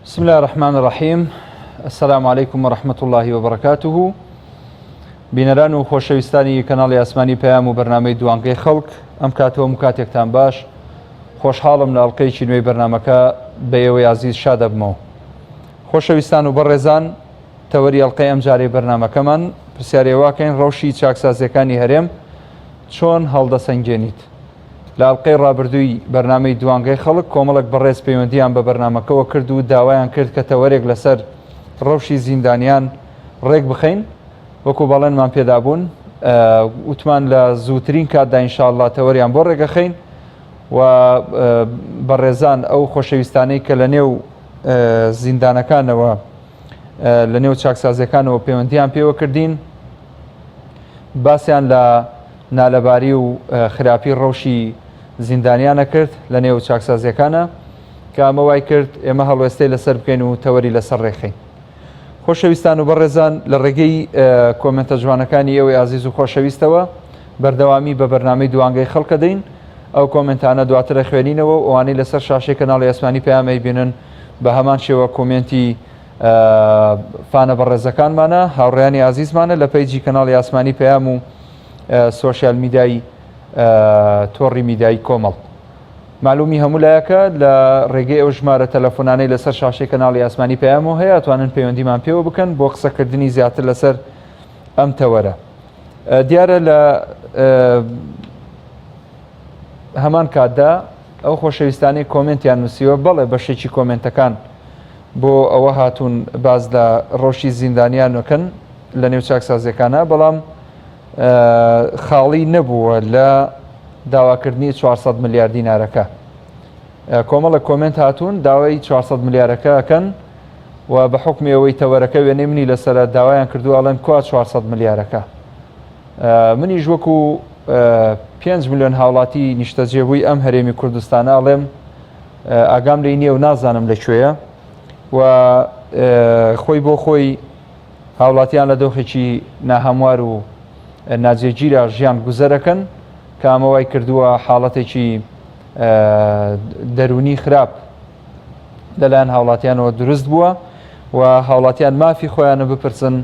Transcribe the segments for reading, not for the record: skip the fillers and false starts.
بسم الله الرحمن الرحيم. السلام عليكم ورحمة الله وبركاته. بینەران و خۆشەویستانی کەناڵی ئاسمانی پەیام و بەرنامەی دوانگەی خەڵک، ئەم کاتەوە کاتێکتان باش، خۆشحاڵم لە ئەڵقەیەکی نوێی بەرنامەکە بە ئێوەی عەزیز شاد دەبمەوە. خۆشەویستان و بەڕێزان، تەوەری ئەڵقەی ئەم جارەی بەرنامەکەمان پرسیارێ واکەین ڕەوشی چاکسازیەکانی هەرێم چۆن هەڵدەسەنگێنیت. لە ئەڵقەی ڕابردووی بەرنامەی دوانگەی خەڵک کۆمەڵک بەڕێز پەیوەندیان بە بەرنامەکەەوە کرد و داوایان کرد کە تەوەرێک لەسەر ڕەوشی زیندانیان ڕێک بخەین، وەکو بەڵێنمان پێدا بوون، وتمان لە زووترین کاتدا ئینشاءڵڵا تەوەریان بۆ ڕێگەخەین و بەڕێزان ئەو خۆشەویستانەی کە لە نێو زیندانەکانەوە لە نێو چاکسازیەکانەوە پەیوەندیان پێوە کردین، باسییان لە نالەباری و خراپی ڕەوشی زیندانیانە کرد لە نێو چاکسازیەکانە کە ئەمە وای کرد ئێمە هەڵوێستەی لەسەر بکەین و تەوەری لەسەر ڕێخەین. خۆشەویستان و بەڕێزان، لە ڕێگەی کۆمنتە جوانەکانی ئێوەی عەزیز و خۆشەویستەوە بەردەوامی بە بەرنامەی دوانگەی خەڵکە دەین. ئەو کۆمنتانە دواترە خوێنینەوە و ئەوانەی لەسەر شاشەی کەناڵی ئاسمانی پەیامەی بینن بە هەمان شێوە کۆمنتی فانە بەڕێزەکانمانە، هاوڕێیانی عەزیزمانە لە پەیجی کەناڵی ئاسمانی پەیام و سۆشیال میدیای تۆڕی میدیایی کۆمەڵ. معلومی هەموو لایەکە لە ڕێگەی ئەو ژمارە تەلەفۆنانەی لەسەر شاشەی کەناڵی ئاسمانی پەیامەوە هەیە، ئەتوانن پەیوەندیمان پێوە بکەن بۆ قسەکردنی زیاتر لەسەر ئەم تەوەرە. دیارە لە هەمان کاتدا ئەو خۆشەویستانی کۆمنتیان نووسیوە، بەڵێ بەشێکی کۆمنتەکان بۆ ئەوە هاتوون باز لە ڕۆژی زیندانیان وەکەن لە نێو چاکسازیەکانە، بەڵام خاڵی نەبووە لە داواکردنی 400 ملیار دینارەکە. کۆمەڵە کۆمنت هاتوون داوای 400 ملیارەکە ئەکەن و بە حکمی ئەوەی تەوەرەکە وێنەی منی لەسەر داوایان کردو ئەڵێن کوا 400 ملیارەکە. منیش وەکو 5 ملیۆن هاوڵاتی نیشتەجێبووی ئەم هەرێمی کوردستانە ئەڵێم ئاگام لێی نییە و نازانم لەکوێیە و خۆی بۆ خۆی هاوڵاتیان لە دۆخێکی ناهەموار و ناجێگیرە ژیان گوزەرەکەن کە ئەمەوای کردووە حاڵەتێکی دەرونی خراپ لەلایەن هاوڵاتیانەوە دروست بووە و هاوڵاتیان مافی خۆیانە بپرسن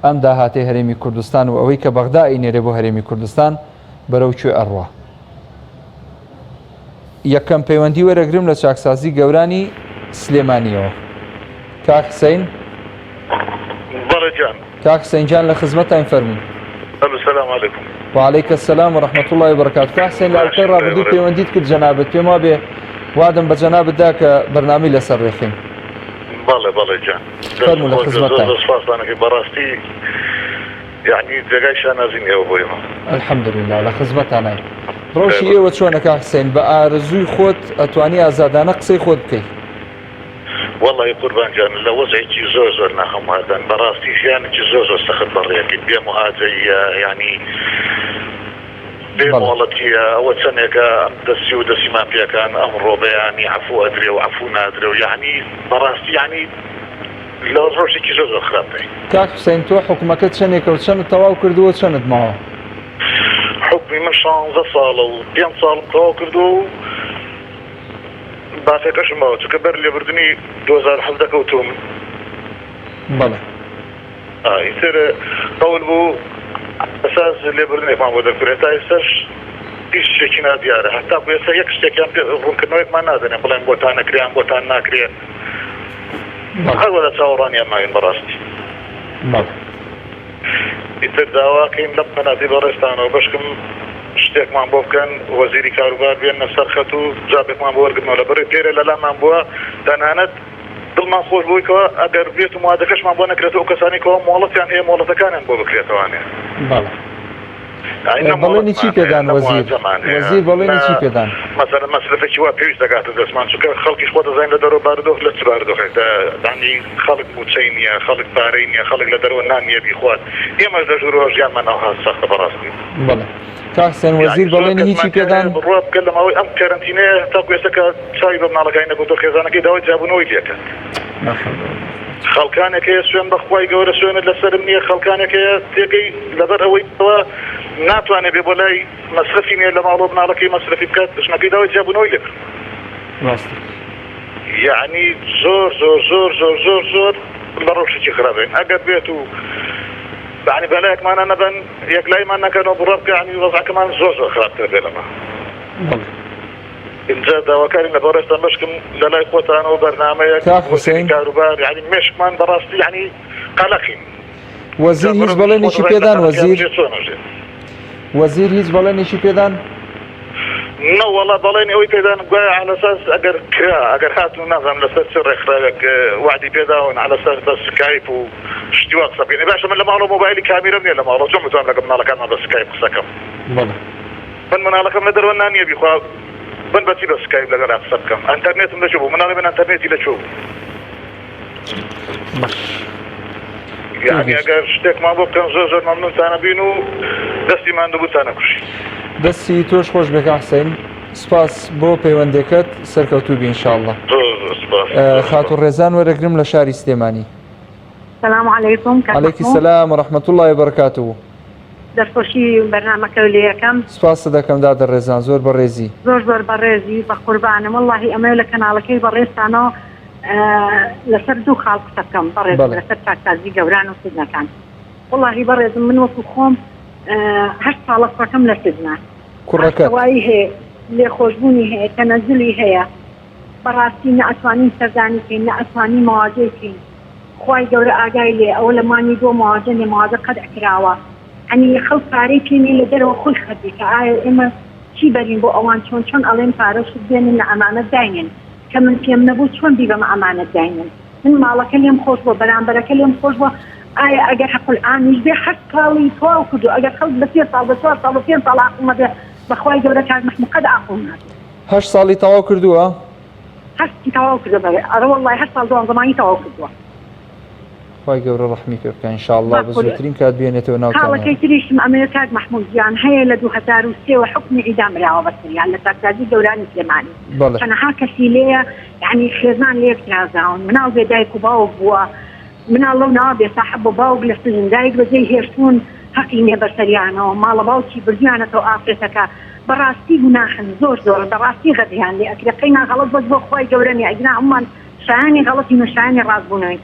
ئەم داهاتەی هەرێمی کوردستان و ئەوەی کە بەغدا ئینێرێ بۆ هەرێمی کوردستان بەرەو کوێ ئەڕوا. یەکەم پەیوەندی وەرەگرم لە چاکسازی گەورانی سلێمانیەوە. کاک حسەین، کاک حسەینجان لە خزمەتتان فەرمووی. السلام عليكم. وعليك السلام ورحمة الله وبركاته. كحسن لألقي رابطو بيونديت كل جنابت بما به وادم بجنابت ذاك برنامج لسر ريخين. بالله جان. فرموا لخدمتك. أنا في براستي يعني دقايش أنا زين يا أبوي. الحمد لله على خدمتنا. روشي إيه وشونك حسين بأرزوي خود أتواني أزادانا قصي خود كي. والله قربان جان لو وزعي جزوز ولا هم هذا براستي يعني جزوز واستخد برا يمكن بيمو هذا يعني بيمو والله أول سنة كدسي ودسي ما فيها كان أمر يعني عفو أدري وعفو نادري ويعني براستي يعني لو روشي جزوز أخرابي. كاك حسين تو حكمك تشنك وتشن التواو كردو وتشند معه. حكمي مش 11 صالة و2 صالة تواو كردو باسێکەش ماوە چونکە بەر لێبوردنی 2017 کەوتوم. بەڵێ ئیتر قەول بوو ئەساس لێبوردنێکمان بۆ دەکرێت تا ئێستاش هیچ شتێکی نادیارە، هەتا بۆ ئێستا یەک شتێکیان ڕوونکردنەوەیەکمان نادەنێ بڵێن بۆتان نەکرێن بۆتان ناکرێت، هەروە لە چاوەڕانیان ماوین بەڕاستی. ئیتر داواکەین لەم قەناتی بەڕێستانەوە بەشکم شتێکمان بۆ بکەن، وەزیری کاروبار بێنە سەر خەت و جابێکمان بۆ وەرگرتنەوە لەبەرەوەی پێرە لەلامان بووە تەنانەت دڵمان خۆش بوویکەوە ئەگەر بێت و موادەکەشمان بۆ نەکرێتەوە ئەو کەسانی کەەوە مۆڵەتیان هەیە مۆڵەتەکانیان بۆ بکرێتەوانێ. بەڵێنی چی پێدان وەزیر بەڵێنی چی پێدان؟ مەسەلەن مەسلەفێکی وا پێویست دەکاتە دەستمان چونکە خەڵکیش خۆ دەزانین لە دەرەوە بارودۆخ لە چ بارودۆخێکدا دانی خەڵک موچەی نییە، خەڵک پارەی نییە، خەڵک لە دەرەوە نان نییە بیخوات. ئێمەش لە ژوورەوە ژیانمان ئەوها سەختە بەڕاستی. بەڵێ کاکسێن وەزیر بەڵێنی هیچی پێدان؟ ڕوا بکەن لەماوەی ئەم کارەنتینەیە تاکو ئێستا کە چاوی بە مناڵەکانی نەکەوتۆ خێزانەکەی داوای جیابوونەوەی لێکرد. خەڵکانێک هەیە سوێن بەخوای گەورە سوێنت لەسرم نییە، خەڵکانێک هەیە تێگەی لەبەر ئەوەی ناتوانێت بێ بۆ لای مەصرفی نییە لە ماڵۆ مناڵەکەی مەصرفی بکات، ژنەکەی داوای جیابوونەوەی لێکرد. یعنی زۆر زۆر زۆر زۆر زۆر زۆر بە ڕۆژێکی خراپین ئەگەر بێت و يعني بەلایەکمانە نەبن یەک لایمان نەکەنەوە بڕە بکە ینی وەزعەکەمان زۆر زۆر خراپتر بێ لەمە اینجا داواکاری لە بەڕێستان بەشکم لە لای خۆتانەوە بەرنامەیەک وەزیری کاروبار يعني مێشکمان بەڕاستی يعني قەلەقین وەزیر هیچ بەڵێنێکی پێدان وەزیر هیچ بەڵێنێکی پێدان نەوەڵا بەڵێن ئەوەی پێدان گوایە على اساس ئەگەر کرا ئەگەر هاتوو نازانم لەسەر چ ڕێکخراوێک وعدی پێداون على اساس بە سکایپ و شتیوا قسە بکەین باشە من لە ماڵەوە مۆبایلی کامیرەم نییە لە ماڵەوە چۆن بتوانم لەگەڵ مناڵەکانمان بە سکایپ قسەکەم من مناڵەکەم لە دەرەوە نانییە بیخوا بن بەچی بە سکایپ لەگەڵا قسە بکەم ئەنتەرنێتم لەچوو بوو مناڵی من ئەنتەرنێتی لەچوو يعني ئەگەر شتێکمان بۆ بکەن زۆر زۆر مەمنونتانە بین و دەستیمان دووبووتانە کوشی دەستی تۆش خۆش بێکا حسەین سپاس بۆ پەیوەندێکت سەرکەوتووبی ئینشاءالله خاتوو ڕێزان وەرەگرم لە شاری سلێمانی السلام عليكم عليكي السلام ورحمة الله وبركاته دەستخۆشی بەرنامەکە لێ یەکەم سپاس دەکەم دادە ڕێزان زۆر بەڕێزی زۆر بەڕێزی بە قوربانم واللهی ئەمە لە کەناڵەکەی بەڕێستانەوە لەسەر دوو خاڵ قسە بکەم بەڕێز لەسەر چاکسازی گەوران و سزنەکان واللهی بەڕێزم من وەکو خۆم 8 ساڵە کوڕەکەم لە سزنە کوڕەکەوایی هەیە لێخۆشبوونی هەیە تەنەزولی هەیە بەڕاستی نەئەتوانین سەردانی بکەین نەئەتوانین مەواجهی بکەین خوای گەورە ئاگای لێ ئەوە لە مانی دۆ مەواجە نێ مەواجە قەدع کراوە ئەنی خەڵک پارەی پێنی لە دەرەوە خۆی خەبی کە ئایا ئێمە چی بەرین بۆ ئەوان چۆن ئەڵێن پارە شت بێنن لە ئەمانەت داینن کە من پێم نەبوو چۆن بی بەمە ئەمانەت داینن من ماڵەکە لێم خۆش بووە بەرامبەرەکە لێم خۆش بووە ئایا ئەگەر حەقل ئامیش بێ 8 ساڵی تەواو کردو ئەگەر خەڵک بە 3 ساڵ بە 4 ساڵ بە 5 ساڵ ئاقومە بێ بەخوای گەورە کاک محموود قەد ئاقومە 8 ساڵی تەواو کردووە 8 تەواو کردووە بەێ ئەرە وەڵڵای 8 ساڵ دوام زمانی تەواو کردووە خوای گەورە ڕەحمی پێ بکە ئینشاءالله بە زووترین کات بێنێتەوە ناوتانە خاڵەکەی تریشم ئەمەیە کاک محموود گیان هەیە لە 2003 وە حکمی ئیدام راوە بەسریان لە چاکسازی گەورانی سلێمانی چەنەها کەسی لێیە یعنی خێزان لێک درازاون مناڵ بێ دایک و باوک بووە مناڵ لەو ناوە بێ ساحب و باوک لە سزن دایک بەجێی هێرشون حەقی نییە بەسەریانەوە ماڵە باوکی بردویانەتەوە ئافرێتەکە بەڕاستی گوناحن زۆر بەڕاستی غەدیان لێ ئەکرێقەینا غەڵەت بەس بۆ خوای گەورەنی ئەگنا هەمومان شایانی غەڵەتی نشایانی ڕاستبوونەوەی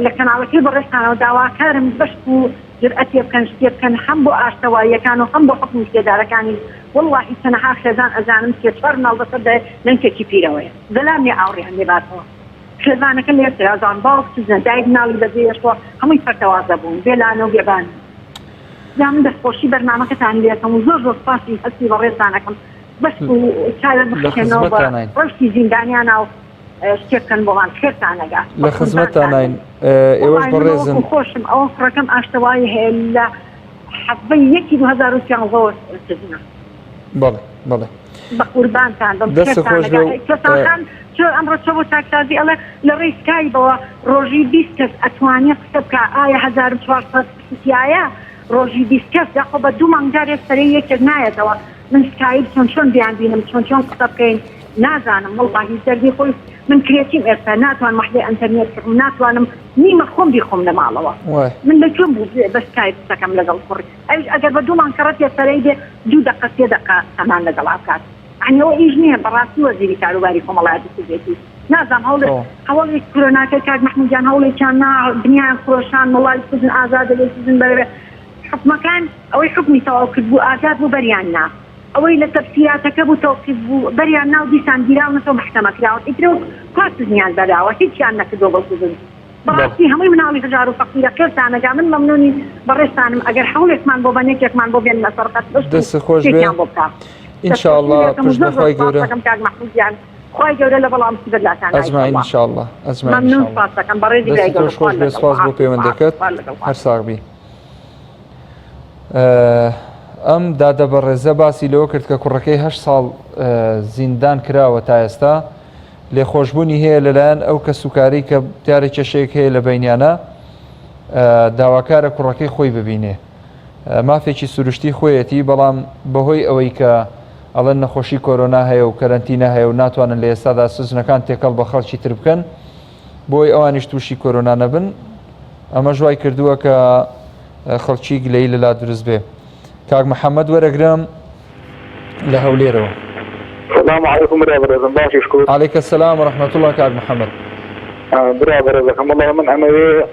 لە کەناڵەکەی بەڕێستانەوە داواکارم بەشت و جرئەتێ بکەن شتێ بکەن هەم بۆ ئاشتەواییەکان و هەم بۆ حکمی سێدارەکانی واللهی تەنەها خێزان ئەزانم سێ چوار مناڵ بەسەر لەنکێکی پیرەوەیە دەلامێ ئاوڕێیان لێباتەوە خێزانەکە لێ ئەزان باوک سزنە دایک مناڵی بەجێیەشەوە هەمووی پەرتەوازە بوون بێلانە و بێبان من دەستخۆشی بەرنامەکەتان لێکەم و زۆر سپاسی هەستی بەڕێزانەکەم بەس و چارە بخێنەوە بە ڕەشی زیندانیانە و شتێککەن بۆڵان خێرتانەگات لە خزمەتتانین ئێوەش بەڕێزم خۆشم ئەوە فڕەکەم ئاشتەوایی هەیە لە حەبەی 2015 سزنە بەڵێ بە قوربانتان بەخێرتانەگات چۆ ئەمڕۆ چۆ بۆ چاکسازی ئەڵێ لە ڕێی سکایبەوە ڕۆژی 20 کەس ئەتوانێت قسە بکە ئایا 1400 کەسیایە ڕۆژی 20 کەس داخۆ بە 2 مانگارێک سەرەی یەکێک نایەتەوە من سکایب چۆن بیان بینم چۆن قسە بکەین نازانم وڵڵاهی دەردی خۆی من کرێتیم ئێستا ناتوان مەحلەی ئەنتەرنێت کردم ناتوانم نیمە خۆم بیخۆم لە ماڵەوە من لەکوێ بوو بە سکایب قسەکەم لەگەڵ کوڕی ئەگەر بە 2 مانگەڕەت سەرەی بێ 2 دقە 3 دقە ئەمان لەگەڵ ئاکات عنەوە ئیش نییە بەڕاستی وەزیری کاروباری کۆمەڵایەتی سوێتی نازانم هەوڵی کۆرۆناکە کاک محموودجان هەوڵێکیان دنیایان فرۆشان وڵای سزن ئازادە لێ سزن بەرێ حکومەکان ئەوەی حکمی تەواو کرد بوو ئازاد بوو بەریان نا ئەوەی لە تەفسیراتەکە بوو تەوقیف بوو بەریان ناو دیسان گیراونەتەوە محکەمە کراون ئیترە کاتزنیان بەراوە هیچیان نەکردۆ بە سزن بەڕاستی هەمووی مناڵی هەژار و فەقیرە خێرتانەگا من مەمنونی بەڕێستانم ئەگەر هەوڵێکمان بۆ بەنێکێکمان بۆ بێن لەسەرقەت دەست خۆش بێ ئینشاءالله پشت بەخوای گەورە خوای گەورە لە بەڵام سبلاتان ئەزماین ئینشاءالله مەمنون سپاسەکەم بەڕێزی لای گەورە خۆش بێ سپاس بۆ پەیوەندەکەت هەر ساغبی ئەم دادە بەڕێزە باسی لەوە کرد کە کوڕەکەی 8 ساڵ زیندان کراوە تا ئێستا لێخۆشببوونی هەیە لەلایەن ئەو کە سوکاری کە دیارە کێشەیەک هەیە لە بینیانە داواکارە کوڕەکەی خۆی ببینێ مافێکی سروشتی خۆیەتی بەڵام بەهۆی ئەوەی کە ئەڵەن نەخۆشی کۆرۆنا هەیە و کەرەنتینە هەیە و ناتوانن لە ئێستادا سزنەکان تێکەڵ بە خەڵکی تر بکەن بۆی ئەوانیش تووشی کۆرۆنا نەبن ئەمە ژوای کردووە کە خەڵکی گلەی لەلا دروست بێ کاک محەممەد وەرەگرم لە هەولێرەوە السلام عليكم برادر باشي شكور عليك السلام ورحمة الله كاك محمد برادر رحم الله من أمري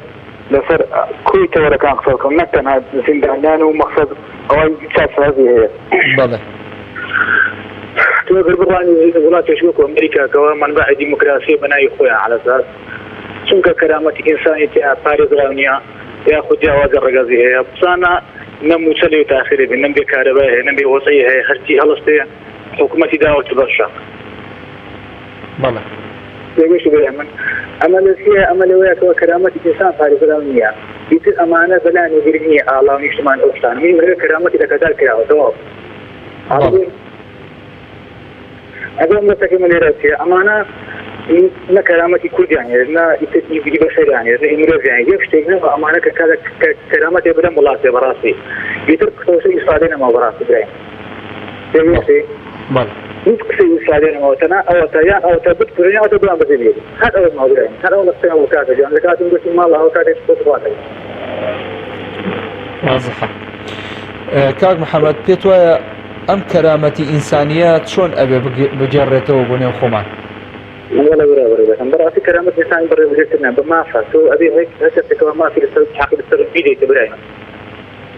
لسر كوي تورا كان خصوصكم نكتن هاد زندانان ومقصد قوائم شاف هذه هي بله تقول براني ولايات شوكو أمريكا كوا منبع ديمقراطية بناي خويا على أساس شنك كرامة إنسانية باريس راونيا ياخذ جواز الرقازي هي بصانا نمو سلي تأخير بنمبي كهرباء نمبي وصية هي هرتي هلستي حكومتي داوة تبرشا بله يقول شو بيعمل أمل فيها أمل وياك وكرامة إنسان باريس راونيا يصير أمانة بلاني برنية الله نشتمان أوشتان من غير كرامتي لكذا كراوة تواب هذا مستقيم الرئاسية أمانة نا كرامتي كل يعني نا يجي بشر يعني إمروز يعني يفتحنا أمانة كذا كرامتي بدم الله سبراسي يترك توصي إصادنا ما براسي براين تبي بله يتكسي إصادنا ما وتنا أو تيا أو تبت كرينا أو تبلا بزيد هذا أول ما براين هذا أول سنة وكذا جان لكاتم بس ما الله وكذا يسقط واحد واضحة كاك محمد بيتوا أم كرامتي إنسانيات شون أبي بجرته وبني خمان ولا ولا براسي كرامة إنسان برا وجدتنا بما فاتو أبي هيك هسه ما في لسه حق لسه فيديو تبراين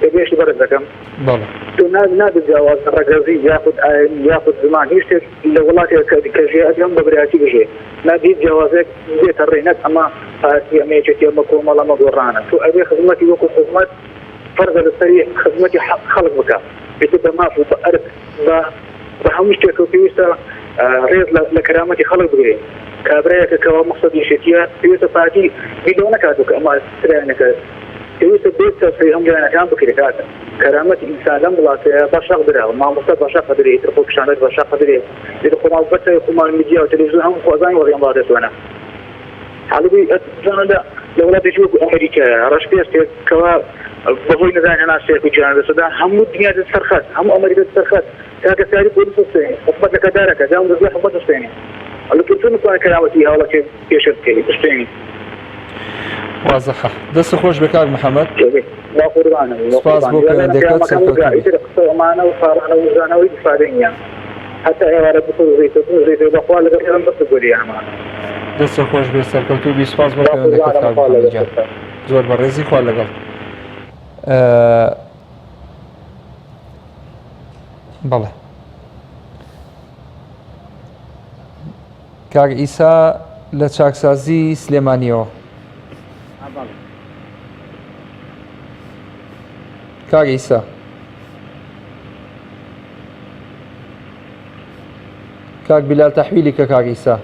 تبي إيش برا كم بله تو نادي جواز الرجازي ياخذ زمان يشتري لو والله كشيء اليوم ببرياتي بشيء نادي جوازك زيت الرينات أما فاتي أميجتي أمكم والله ما دورانا تو أبي خدمتي وكو خدمت فرض السريع خدمتي خلق بك بتبقى ما في بأرض بحمشتك وفيسا ريض لكرامتي خلق بغير كابريك كوا مقصد يشتيا فيسا فاتي بدونك هذوك أما استريانك فيسا بيت سيهم جانا كان بكري كاتا كرامتي إنسان لم لا بشاق براه ما مقصد بشاق قدري ترفوك شانات بشاق قدري يدخلوا بس يقوموا الميديا والتلفزيون هم خوازان وغيان بعض سوانا حالبي أتزانا لا لولا تشوف أمريكا رشبيس كوا بغوي نزان أنا سيكو جانا السودان هم الدنيا تتسرخت هم أمريكا تتسرخت كاك ساري بوليس الصيني حكومة لك دارك جاهم رزق حكومة الصيني اللي كنت نقول كلامتي هؤلاء كيف يشرب كلي الصيني واضحة دست خوش بكاك محمد لا قربانا سباس بوك عندك سلطة يدرق معنا وصارنا وزانا ويدفعين حتى يا رب زيتو بقوال غير بس تقولي يا مان دست خوش بسلطة بي سباس بوك عندك كاك محمد جان زور برزي خوال لقل بله کاک ئیسا لە چاکسازی سلێمانیەوە کاک ئیسا کاک بیلال تەحویلی کە کاک ئیسا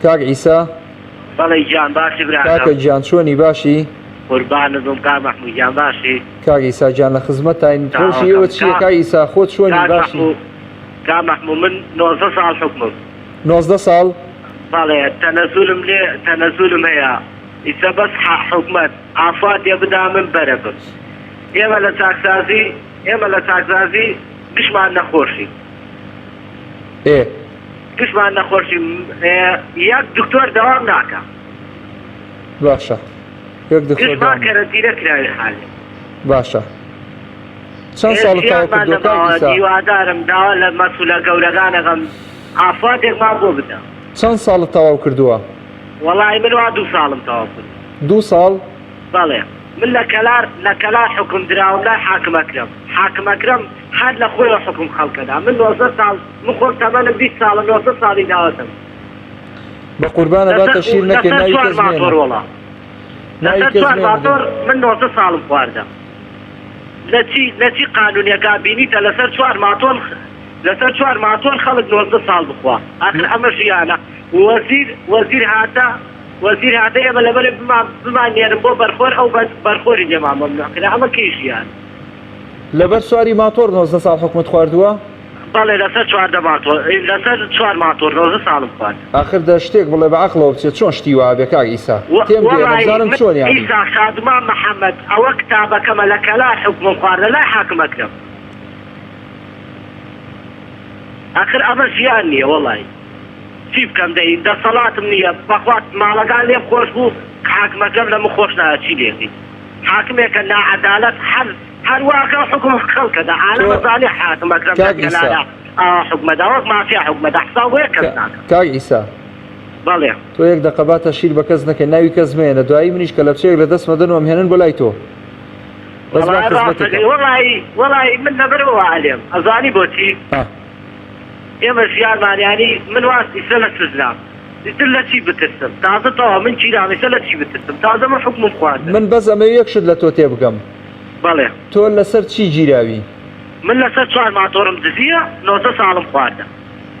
کاک ئیسا بەڵێ گیان باشی برا کاکە گیان چۆنی باشی قوربانتم کاک محموود گیان باشی کاک ئیسا گیان لە خزمەتین خۆشی ئێوە چییە کاک ئیسا خۆت چۆنی باشی کاک محموود من 19 ساڵ حکومم 19 ساڵ بەڵێ تەنەزولم هەیە ئیسا بەس حکومەت ئافاتێ بدا من بەرەبم ئێمە لە چاکسازی گشتمان نەخۆشی گشتمان نەخۆشی یەک دکتۆر دەوام ناکە باشە یەک دکتۆر گشتمان کەرەنتینە کراوی حالێ باشە چەند ساڵ تاوا کردووە کاک ئیسا هیوادارم داوا لە مەسوولە گەورەکانەکەم ئافاتێکمان بۆ بدە چەند ساڵت تەواو کردووە وەڵای من وا 2 ساڵم تەواو کرد 2 ساڵ بەڵێ من لە کەلار حکم دراوم لای حاکم ئەکرەم هەر لە خۆیەوە حکم خەڵکەدا من 19 ساڵ من خۆم تەمەنم 20 ساڵم 19 ساڵی داوەتم بە قوربانە باتە شیر نەکەی ناوی کەس مێنە ناوی کەس مێنە من 19 ساڵم خواردە لە چی قانونیەکە بینیتە لەسەر 4 ماتۆن خەڵک 19 ساڵ بخوا ئاخر ئەمە ژیانە وەزیر هاتە ئێمە لەبەرێ بمانێنم بۆ بەرخۆر ئەو بەرخۆری لێمان مەمنوعکرا ئەمە کەی ژیان لەبەر سواری ماتۆر 19 ساڵ حکومت خواردووە بەڵێ لەسەر 4 ماتۆر 19 ساڵم خوارد ئاخر دە شتێک بڵێ بە عەقڵەوە بچێت چۆن شتی وا بێ کاک ئیسا تێم دێ نەزانم چۆن یانی ئیسا خادمان محەممەد ئەوە کتابەکەمە لە کەلار حکومم خواردە لای حاکم ئەکرەم ئاخر ئەمە ژیان نییە وەڵی چی بکەم دەی دەسەڵاتم نییە بەخوات ماڵەکان لێم خۆش بوو حاکمەکەم لە من خۆش نایە چی لێقی حاکمێکە ناعەدالەت هر واقع حكم خلق ده عالم صالح حاكم أكرم كلام حكم ده وقت ما في حكم ده حساب ويكذا كاغ عيسى بله تو یەک دەقەباتە شیر بە کەس نەکەی ناوی کەس مێنە دوایی منیش کە لە بچێک لە دەستمەدەن و هێنن بۆ لای تۆ والله من نبرو عالم أزاني بوتي ئێمە ژیانمانیانی من واستی سە لە سزرام دیتر لە چی بترسم تازە تەوا من چیرامێسە لە چی بترسم تازە من حکمم خواردم من بەس ئەمە یەک شت لە تۆ تێ بگەم بەڵێ تۆ لەسەر چی گیراوی من لەسەر 4 ماتۆرم دزیە 90 ساڵم خواردم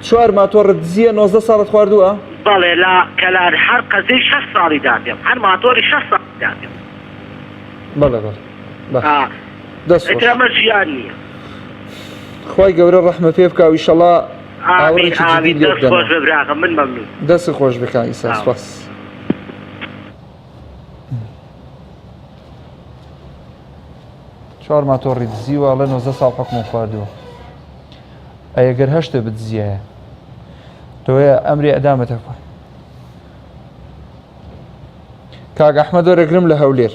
4 ماتۆڕت دزیە 90 ساڵت خواردووە بەڵێ لە کەلار هەر قەزەی 6 ساڵی دادێم هەر ماتۆری 6 ساڵی دادێم بەڵێ دەست ئەمە ژیان نییە خی گەورە ڕەحمە پێ بکە و ئیشەڵا ئامین ئامین دەست خۆش ببراغم من مەمنون دەست خۆش بکە ئیسا سپاس چوار ماتۆڕی دزیوە لە 90 ساڵ حکوم خواردووە ئەگەر هەشتە بدزیایە تۆیە ئەمری ئەدامەتە خۆ کاک ئەحمەد وەرەگرم لە هەولێر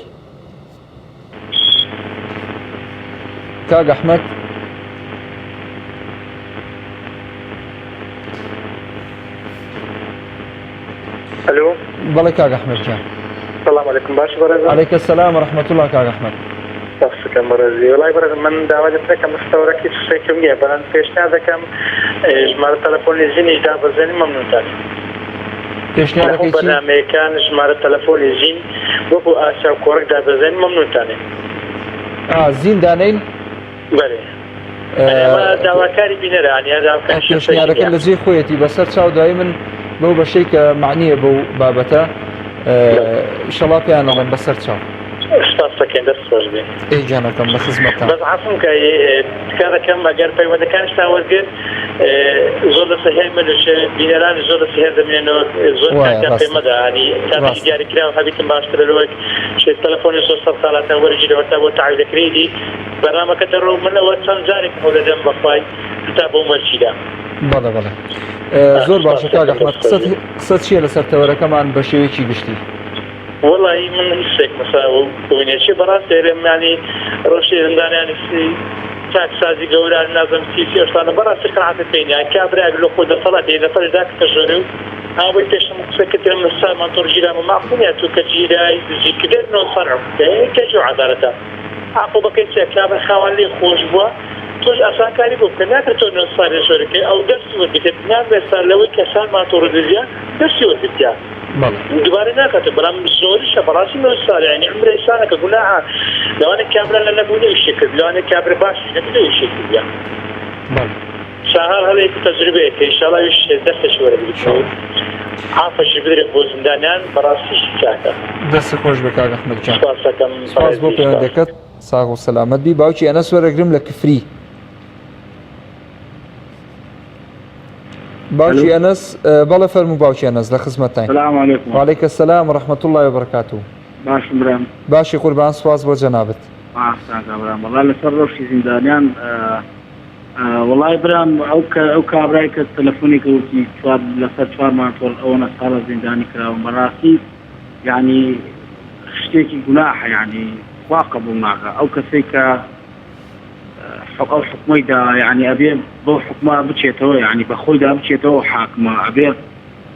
کاک ئەحمەد الو بەڵێ کاک ئەحمەد جان السلام عليكم باش برز عليك السلام ورحمة الله كاك أحمد بەخشکەم بەڕێزی وڵای برز من داوا دەکەم مستەوەڕێکی شتێکم نییە بەڵام پێشنیار دەکەم ژمارە تەلەفۆنی ژینی دابەزێنی مەمنونتان پێشنیارەکەی چی؟ بەرنامەیەکان ژمارە تەلەفۆنی ژین وەکو ئاسا و کۆڕک دابەزێنی مەمنونتانێ زین دانەین؟ بەێ داواکاری بینەرانیا پێشنیارەکە لە جێ خۆیەتی بەسەر چاو دوایی من بەو بەشەی کە معنیە بەو بابەتە ئیشەڵا پێیان ئەڵێن بەسەر چاو شتاستەکەین دەست خۆش بێ ئێجانەکەم بە خزمەتتان بەس عەفوم کە تکارەکەم ئەگەر پەیوەندەکانشتان وەرگرت زۆر لە سەهێل منوشێ بینەرانی زۆر لە سەهێر دەمێنەوە زۆر پێمەدا ینی کاتی دیاریکراوە هەبیتم باشترە لەوەک شێت تەلەفۆنی 600 ساڵاتان وەرگیرەوەتا بۆ تعویل دەکرێتی بەرنامەکە دەڕۆ منەوە چەند جارێک هەوڵ دەدەم بەخوای تا بۆ مەرجیدا بەڵێ بەڵێ زۆر باشە کاک ئەحمەد قسەت چییە لەسەر تەوەرەکەمان بە شێوەیەکی گشتی وڵی من هیچێک مەسا بوینێکی بەڕاست دێرەمانی ڕۆژی هەندانیانی تاکسازی گەوران نازم سیسی ئەشتانە بەڕاستی قەناعەتت پێینیان کابراگ لە خۆ دەسەڵات نەفەر داکەتە ژۆرە و ئەوەی پێشم قسەکەترم لە سامان تۆر ژیرامە ماقونیا تو کە جیرای دژیکردنەوە سەرع کەجو عەدالەتە ئاقۆ بەکەی چێ کابرا خاوان لێ خۆش بووە تۆش ئاسانکاری بۆ بکە ناکرێت تۆ نۆساری ژۆرەکەی ئەو دەستی وەرگێت نابێستا لەوەی کەسان ماتۆڕ دەزیە دەستی وەرگتیا دوبارە ناکاتە بەڵام زۆریشە بەڕاستی نۆساری ینی عمرە ئینسانەکە گوناحە لەوانە کابرا لە نەبوونی شێ کرد لەوانە کابرا باشی نەبوونی شێ کردیا شاهار هەڵەیەکی تەجروبەیەکە ئینشاڵڵا ویش دەستش وەرەگرێت عافەش بدرێت بۆ زیندانیان بەڕاستیشی چاکە دەست خۆش بە کاک ئەحمەد جان سپاس بۆ پەیوەندەکەت ساغ و سەلامەت بی باوکی ئەنەس وەرەگرم لە کفری باوکی ئەنەس بەڵێ فەرموو باوکی ئەنەس لە خزمەتتان السلام عليكم وعليك السلام ورحمة الله وبركاته باش برام باشی قوربان سواز بۆ جەنابەت برام والله لەسەر ڕۆژی زیندانیان والله برام ئەو کابرای کە تەلەفۆنی کەوتی لەسەر 4 مانتۆڵ ئەوە ساڵە زیندانی کراوە بەڕاستی یعنی شتێکی گوناحە یعنی وا قبول ناکە ئەو کەسەی کە ئەو حکومەیدا یعنی ئەبێ بۆ حکومە بچێتەوە یعنی بە خۆیدا بچێتەوە حاکمە ئەبێ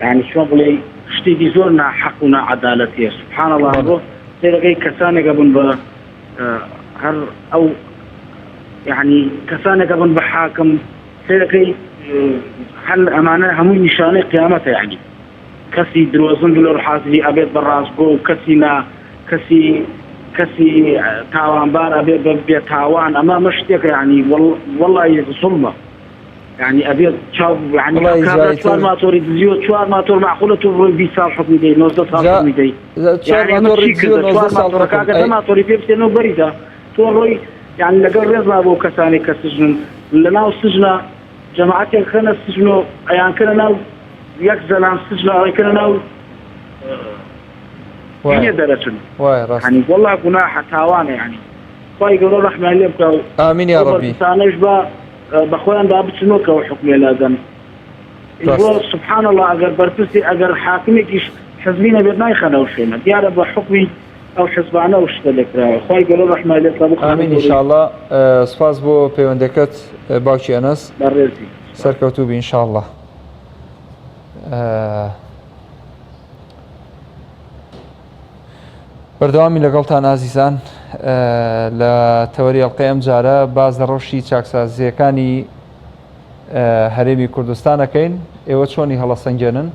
یعنی چۆن بڵێ شتێکی زۆر ناحەق و ناعەدالەتیە سبحان الله بۆ سێرەکەی کەسانێکە بن بە هەر ئەو یعنی کەسانێکە بن بە حاکم سێرەکەی هەل ئەمانە هەمووی نیشانەی قیامەتە یعنی کەسی درۆزن لەڕ حازری ئەبێت بەڕاستگۆ و کەسی تاوانبار ئەبێت بێ تاوان ئەمە مە شتێکە یعنی وەڵڵی زوڵمە یعنی ئەبێت چاو یعنی کابرا 4 ماتۆری دزیوە 4 ماتۆر معقولە تۆ بڕۆی 20 ساڵ حکمی دەی 90 ساڵ حکمی دەی 4 ماتۆری پێ بچێنەوە بەریدا تۆ ڕۆی یعنی لەگەڵ ڕێزا بۆ کەسانی کە سژن لە ناو سژنە جەماعەتێک خەنە سژن و ئەیانکەنە ناو یەک زەلام سژنە ئەیکەنە ناو هي درجة يعني والله جناح تاوانه يعني خواهي قالوا رحمة الله بكاو آمين يا ربي سانش بخوان باب سنوك وحكم لازم يقول سبحان الله أجر برتسي أجر حاكمك حزبين بدنا يخنوا شيء ديار بحكمي ئەو حزبانە و شتە لێکراوە خۆی گەڵە ڕەحمەت لێت ئامین ئینشاءالله سپاس بۆ پەیوەندەکەت باوکی ئەنەس بەڕێزی سەرکەوتوو بی ئینشاءالله. بەردەوامی لەگەڵتان ئازیزان لە تەوەری ئەڵقەی ئەم جارە باز لە ڕەوشی چاکسازیەکانی هەرێمی کوردستان دەکەین. ئێوە چۆنی هەڵەسەنگێنن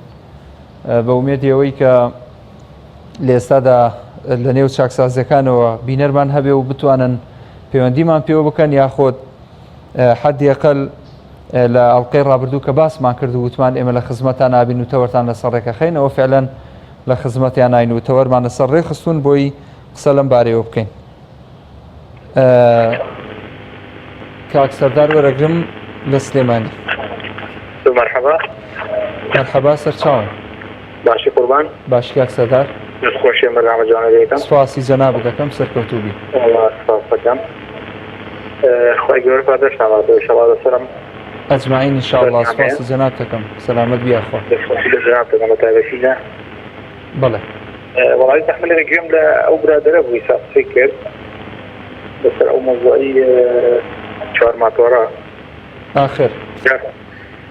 بە ومێدی ئەوەی کە لە ئێستادا لە نێو چاکسازیەکانەوە بینەرمان هەبێ و بتوانن پەیوەندیمان پێوە بکەن یاخۆت حەدیەقەل لە ئەڵقەی ڕابردوو کە باسمان کرد و وتمان ئێمە لە خزمەتان نابین و تەوەرتان لەسەر ڕێکەخەین ئەوە فعلەن لە خزمەتیان ناین و تەوەرمان لەسەر ڕێ خستون بۆی قسە لەم بارەیەوە بکەین. کاک سەردار وەرەگرم لە سلێمانی. مرحبا مرحبا سەرچاوم. باشی قوربان. باشی کاک سەردار. دەستخۆشی مەرجانە جوانە دەیتم. سواسی جەناب دەکەم سەرکەوتوو بی. والله سپاس دەکەم. خۆی گەورە پاداشتاماتەوە ئینشاءالله لەسەرم ئەجمعین ئینشاءالله سپاسی جەناب دەکەم. سەلامەت بیا خۆ. دەستخۆشی لە جەناب دەکەم بە تایبەتیدا. بەڵێ. وڵی تەحملێکی گوێم لە ئەو برادەرە بووی ساقسەی کرد لەسەر ئەو مۆزوعی چوار ماتۆرە. ئاخر.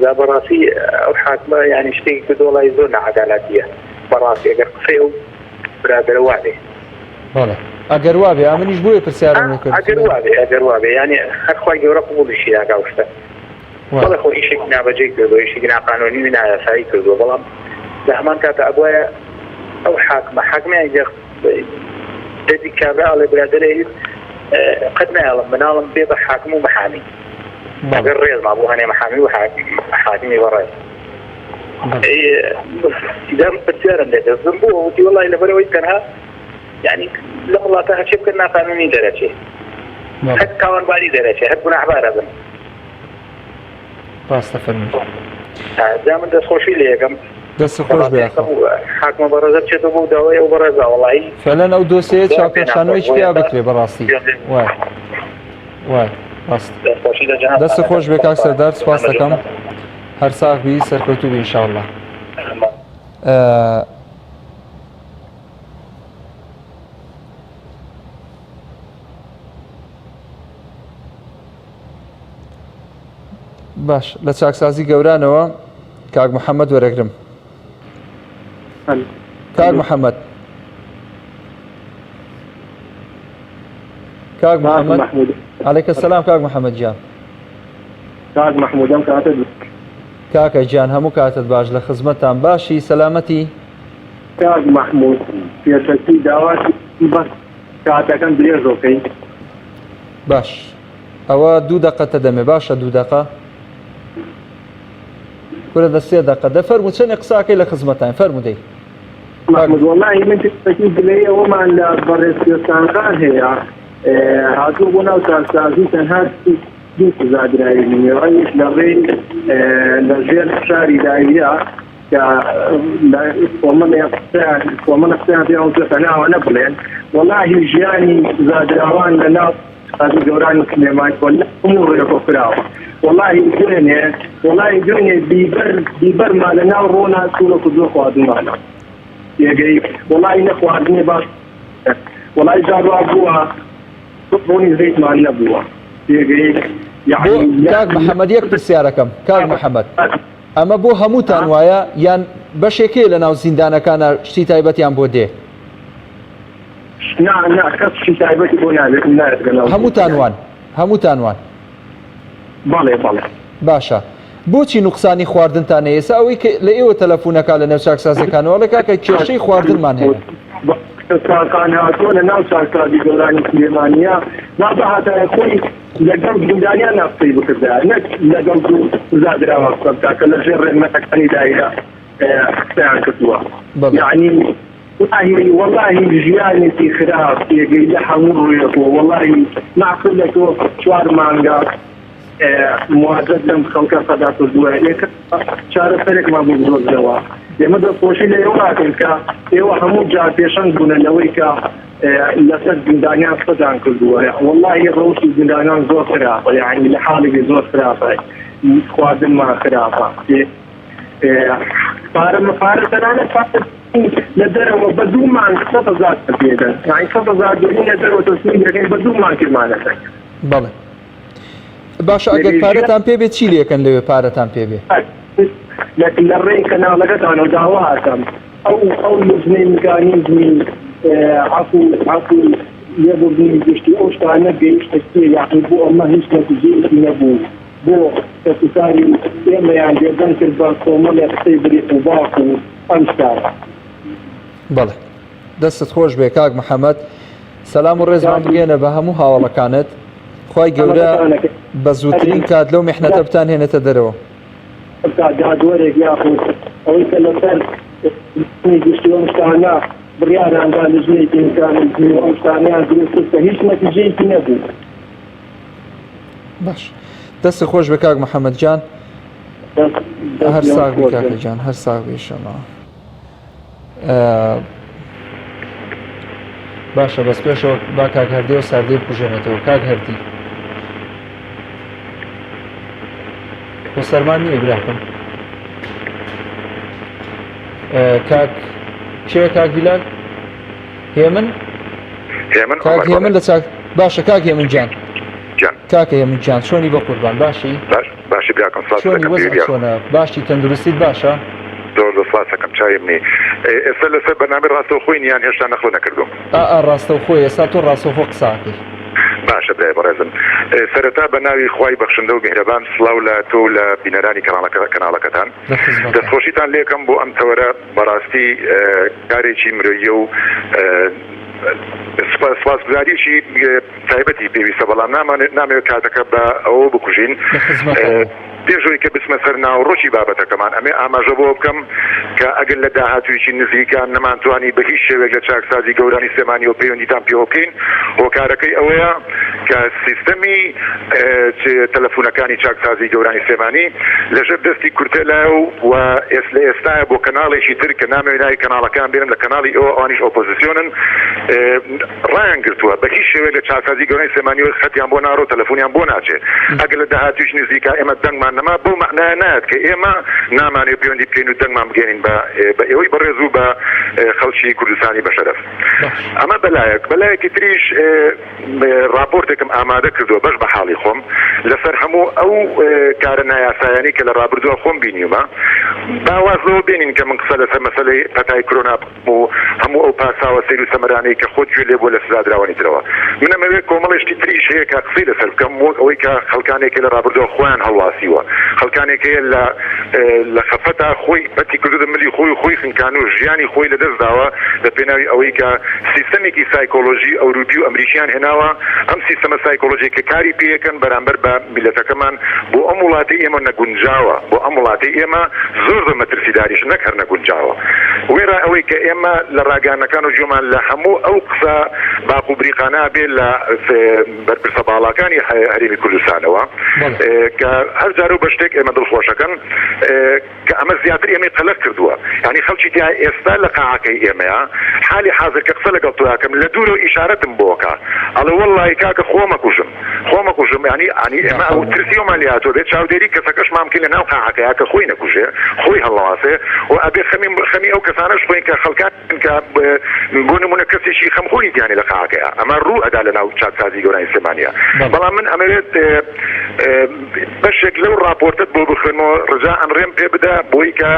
لا بەڕاستی ئەو حاکمە یعنی شتێکی کردو وڵی زۆر نەعەدالەتیە بەڕاستی ئەگەر قسەی ئەو برادەرە وا بێ. بەڵێ. ئەگەر وا بێ ئەمنیش بۆیە پرسیارم کرد. ئەگەر وا بێ یعنی هەر خوای گەورە قبوڵیشی داکا ئەو شتە. بەڵێ خۆ ئیشێکی نابەجێ کردو ئیشێکی ناقانونی و نایاسایی کردووە بەڵام لە هەمان کاتە ئەبوایە ئەو حاکمیان دەدی کابرا ئەڵێ برادەرە قەت نایڵم مناڵم بێ بە حاکم و مەحامی ئەگەر ڕێزما بۆ هەنێ مەحامی و حاکمی بەڕێز دام پرسیارم لێ دەستم بووە وتی وەڵی لەبەرەوەی تەنها یعنی لە وڵاتە هەرچێ بکەن ناقانونی دەرەچێ هەر تاوانباری دەرەچێ هەر گوناحبارە بن. ڕاستە فەرمووی. جا من دەستخۆشی لێ یەکەم دەست خۆش بێ حاکمە بەڕێزە بچێتەوە بۆ داوای ئەو بەڕێزا وەڵی فعلەن ئەو دۆسەیە چاوپێشانەوەیش پێیا بکرێ بەڕاستی. وای ڕاست. دەست خۆش بێ کاک سەردار سپاس دەکەم هەر ساغ بی سەرکەوتوو بی ئینشاءالله. باش لە چاکسازی گەورانەوە کاک محەممەد وەرەگرم. کاک محەممەد. کاک محەممەد. عەلەیکە سەلام کاک محەممەد گیان. کاک محمودم کاتت کاکە گیان هەموو کاتت باش لە خزمەتان باشی سەلامەتی. کاک محمود پێشەکی داواتی بەس کاتەکەم درێژۆکەی. باش ئەوە 2 دقەتە دەمێ باشە 2 دقە کورە دە 3 دقە دەفەرموو چەندێک قساکەی لە خزمەتان فەرموودەی. محمود وەڵی من پێشەکی دلەیە ئەومان لە بەڕێزپێستانەکان هەیە هاتوو بۆ ناو چاکسازی تەنها دوو سزادرایی نوێڕەیش لە ڕێی لەژێر شاری دایرە کە کۆمەڵە قسەیان پێ ئەوزەتەناوە نەبڵێن وەڵاهی ژیانی زادراوان لە ناو قازی گەورانی سلێمان کۆلە هەموو ڕێکۆ کراوە وەڵاهی دوێنێ بیبەرمان لە ناو ڕۆنا سوورە زۆر خواردنمانە یەگەی وەڵاهی نەخواردنێ باش وەڵاهی جاڕوا بووە ڕۆنی زەیتمان نەبووە کاک محەممەد یەک پرسیارەکەم کاک محەممەد ئەمە بۆ هەمووتان وایە یان بەشێکەیە لە ناو زیندانەکانە شتی تایبەتیان بۆ دێ؟ هەمووتان وان بەڵێ باشە بۆچی نوقسانی خواردنتان هەیە ئێستا ئەوەی لە ئێوە تەلەفۆنەکە لە نێو چاکسازەکانەوە لە کاکە کێشەی خواردنمان هەیە کاکان هاتووە لە ناو چاکسازی گەورانی سلێمانیە نابهاتایە خۆی لەگەڵ زیندانیان ناقسەی بکردا نەک لەگەڵ زادراوە قسە بکا کە لەژێر ڕێنمەتەکانی دایرە قسەیان کردووە یعنی والله ژیانێکی خراپ تێگەی لە هەموو ڕوویەکەوە والله معقول لە تۆ 4 مانگا مواجد لەم خەڵکە سەدا کردووە چارەسەرێکمان بۆ بدۆزرەوە ئێمە دەستخۆشی لە ئێوە ناکەین کە ئێوە هەموو جار پێشەنگ بوونە لەوەی کە لەسەر زیندانیان سەدان کردووە والله ڕەوشی زیندانیان زۆر خراپە یعنی لە حاڵێکی زۆر خراپە خواردنمان خراپە پارەتەنانە لە دەرەوە بە 2 مانگ 100,000 پێدەن یعنی 100,000 دەرین لە دەرەوە تەسمیم دەکەین بە 2 مانگ کرمانەکەن. بەڵێ باشە ئەگەر پارەتان پێبێت چی لێکەن لەوێ پارەتان پێبێ لە ڕێی کەناڵەکەتانەوە داوا هاتم ئەو نزمەی میکانیزمی عفو یەبوردنی گشتی ئەو شتانە گەیشتە یاقی بۆ ئەمە هیچ نەتیجەیەکی نەبوو بۆ کەسانی ئێمەیان جێدەن کرد بە کۆمەڵی قسەی بریق و باق و ئەم شتانە. بەڵێ دەستت خۆش بێ کاک محەممەد سەلام و ڕێزمان بگەێنە بە هەموو هاوڵەکانت خی گەورە بە زووترین کات لەو میحنەتە بتان هێنێتە دەرەوە دادوەرێک یاخود ئەوەی کە لەسەر گشتی ئەم شتانە بڕیاراندا لە ژێکی میکانیزمی و ئەم شتانیان دروست کە هیچ نەتیجەیەکی نەبوو. باش دەستی خۆش بە کاک محەممەد جان هەر ساغ بی کاکە جان هەر ساغ بیشەما باشە بەس پێشەوە با کاک هەردێ و ساردەی بکوژێنێتەوە کاک هەردی بۆ سەرمان نییە براکەم کاک چێ کاک بیلال هێمن کاک هێمن لە چاک باشە کاک هێمن جان کاکە هێمن جان چۆنی بە قوربان باشی باشی براکەم چۆنی وەزن چۆنە باشی تەندروستیت باشە زۆر سپاسەکەم چاویمنی ئێستا لەسەر بەنامەی ڕاستەوخۆی نیان هێشتا نەخۆ نەکردوم ڕاستەوخۆی ئێستا تۆ ڕاستەوخۆ قساکەی باشە برای بەڕێزم سەرەتا بە ناوی خوای بەخشندە و میهرەبان سڵاو لە تۆ لە بینەرانی کەناڵەکەتان دەستخۆشیتان لێکم بۆ ئەم تەوەرە بەڕاستی کارێکی مرۆیە و سپاسگوزاریشی تایبەتی پێویستە بەڵام نامەوێت کاتەکە بە ئەوە بکوژین پێشەوەی کە بسمە سەر ناوڕۆکی بابەتەکەمان ئەمێ ئاماژە بۆ بکەم کە ئەگەر لە داهاتوویکی نزیکان نەمانتوانی بە هیچ شێوێک لە چاکسازی گەورانی سێمانی و پەیوەندیتان پێوە بکەین هۆکارەکەی ئەوەیە کە سیستەمی تەلەفۆنەکانی چاکسازی گەورانی سێمانی لەژێر دەستی کورتێلایە و لە ئێستایە بۆ کەناڵێکی تر کە نامەوێنایی کەناڵەکان بێنن لە کەناڵی ئەوە ئەوانیش ئۆپۆزیسیۆنن ڕایان گرتووە بە هیچ شێوێک لە چاکسازی گەورانی سێمانی و خەتیان بۆ ناڕۆ تەلەفۆنیان بۆ ناچێت ئەگەر لە داهاتوویش نزیکا ئێمە دەنگمان نەما بۆ معنای نایەت کە ئێمە نامانێ پەیوەندی بکەین و دەنگمان بگەێنین بە ئێوەی بەڕێز و بە خەڵکی کوردستانی بەشەرەف ئەمە بەلایەکی تریش راپۆرتێکم ئامادە کردووە بەش بە حاڵی خۆم لەسەر هەموو ئەو کارە نایاسایانی کە لە ڕابردووە خۆم بینیومە باوازەوە بێنین کە من قسە لەسەر مەسەلەی پەتای کۆرۆنا و هەموو ئەو پاساوە سیر و سەمەرانەی کە خۆت گوێ لێ بۆ لە سزادراوانی ترەوە من ئەمەوێت کۆمەڵێشتی تریش هەیە کە قسەی لەسەر بکەم ئەوەی کە خەڵکانێکی لە ڕابردووە خۆیان هەڵواسیوە خەڵکانێکی لە خەفەتا خۆی بەتی کردو ملی خۆی خنکان و ژیانی خۆی لەدەست داوە لە پێناوی ئەوەی کە سیستەمێکی سایکۆلۆژی ئەوروپی و ئەمریکیان هێناوە ئەم سیستەمە سایکۆلۆژی کە کاری پێیەکەن بەرامبەر بە میلەتەکەمان بۆ ئەم وڵاتی ئێمە نەگونجاوە بۆ ئەم وڵاتی ئێمە زۆر مەترسیداریش نەک هەر نەگونجاوە وێرا ئەوەی کە ئێمە لە ڕاگانەکان و جۆمان لە هەموو ئەو قسە باق و بریقانە بێت لە بەرپرسە باڵاکانی هەرێمی کوردستانەوە کە هەر جارە بە شتێک ئێمە دڵخۆشەکەن کە ئەمە زیاتر ئێمە قەلق کردووە یعنی خەڵکی تیا ئێستا لە قاعەکەی ئێمەیە حالی حاضر کە قسە لەگەڵ تۆیاکەم لە دوورەوە ئیشارەتم بۆکە ئەڵێ وەڵڵی کاکە خۆمەکوژم ینی ئێمە ئەو ترسیۆمان لێهاتۆ بێت چاودێری کەسەکەش مامکن لە ناو قاعەکەیە کە خۆی نەکوژێ خۆی هەڵەواسێ و ئەبێ خەمی ئەو کەسانەش خۆین کە خەڵکان کە بۆ نمونە کەسێکی خەمخۆنی دیانی لە قاعەکەیە ئەمە ڕوو ئەدا لە ناو چاکسازی گەورانی سێمانیە بەڵام من ئەمەوێت بەشێک لەو راپۆرتت بۆ بخوێنەوە ڕجا ئەمڕێم پێ بدە بۆی کە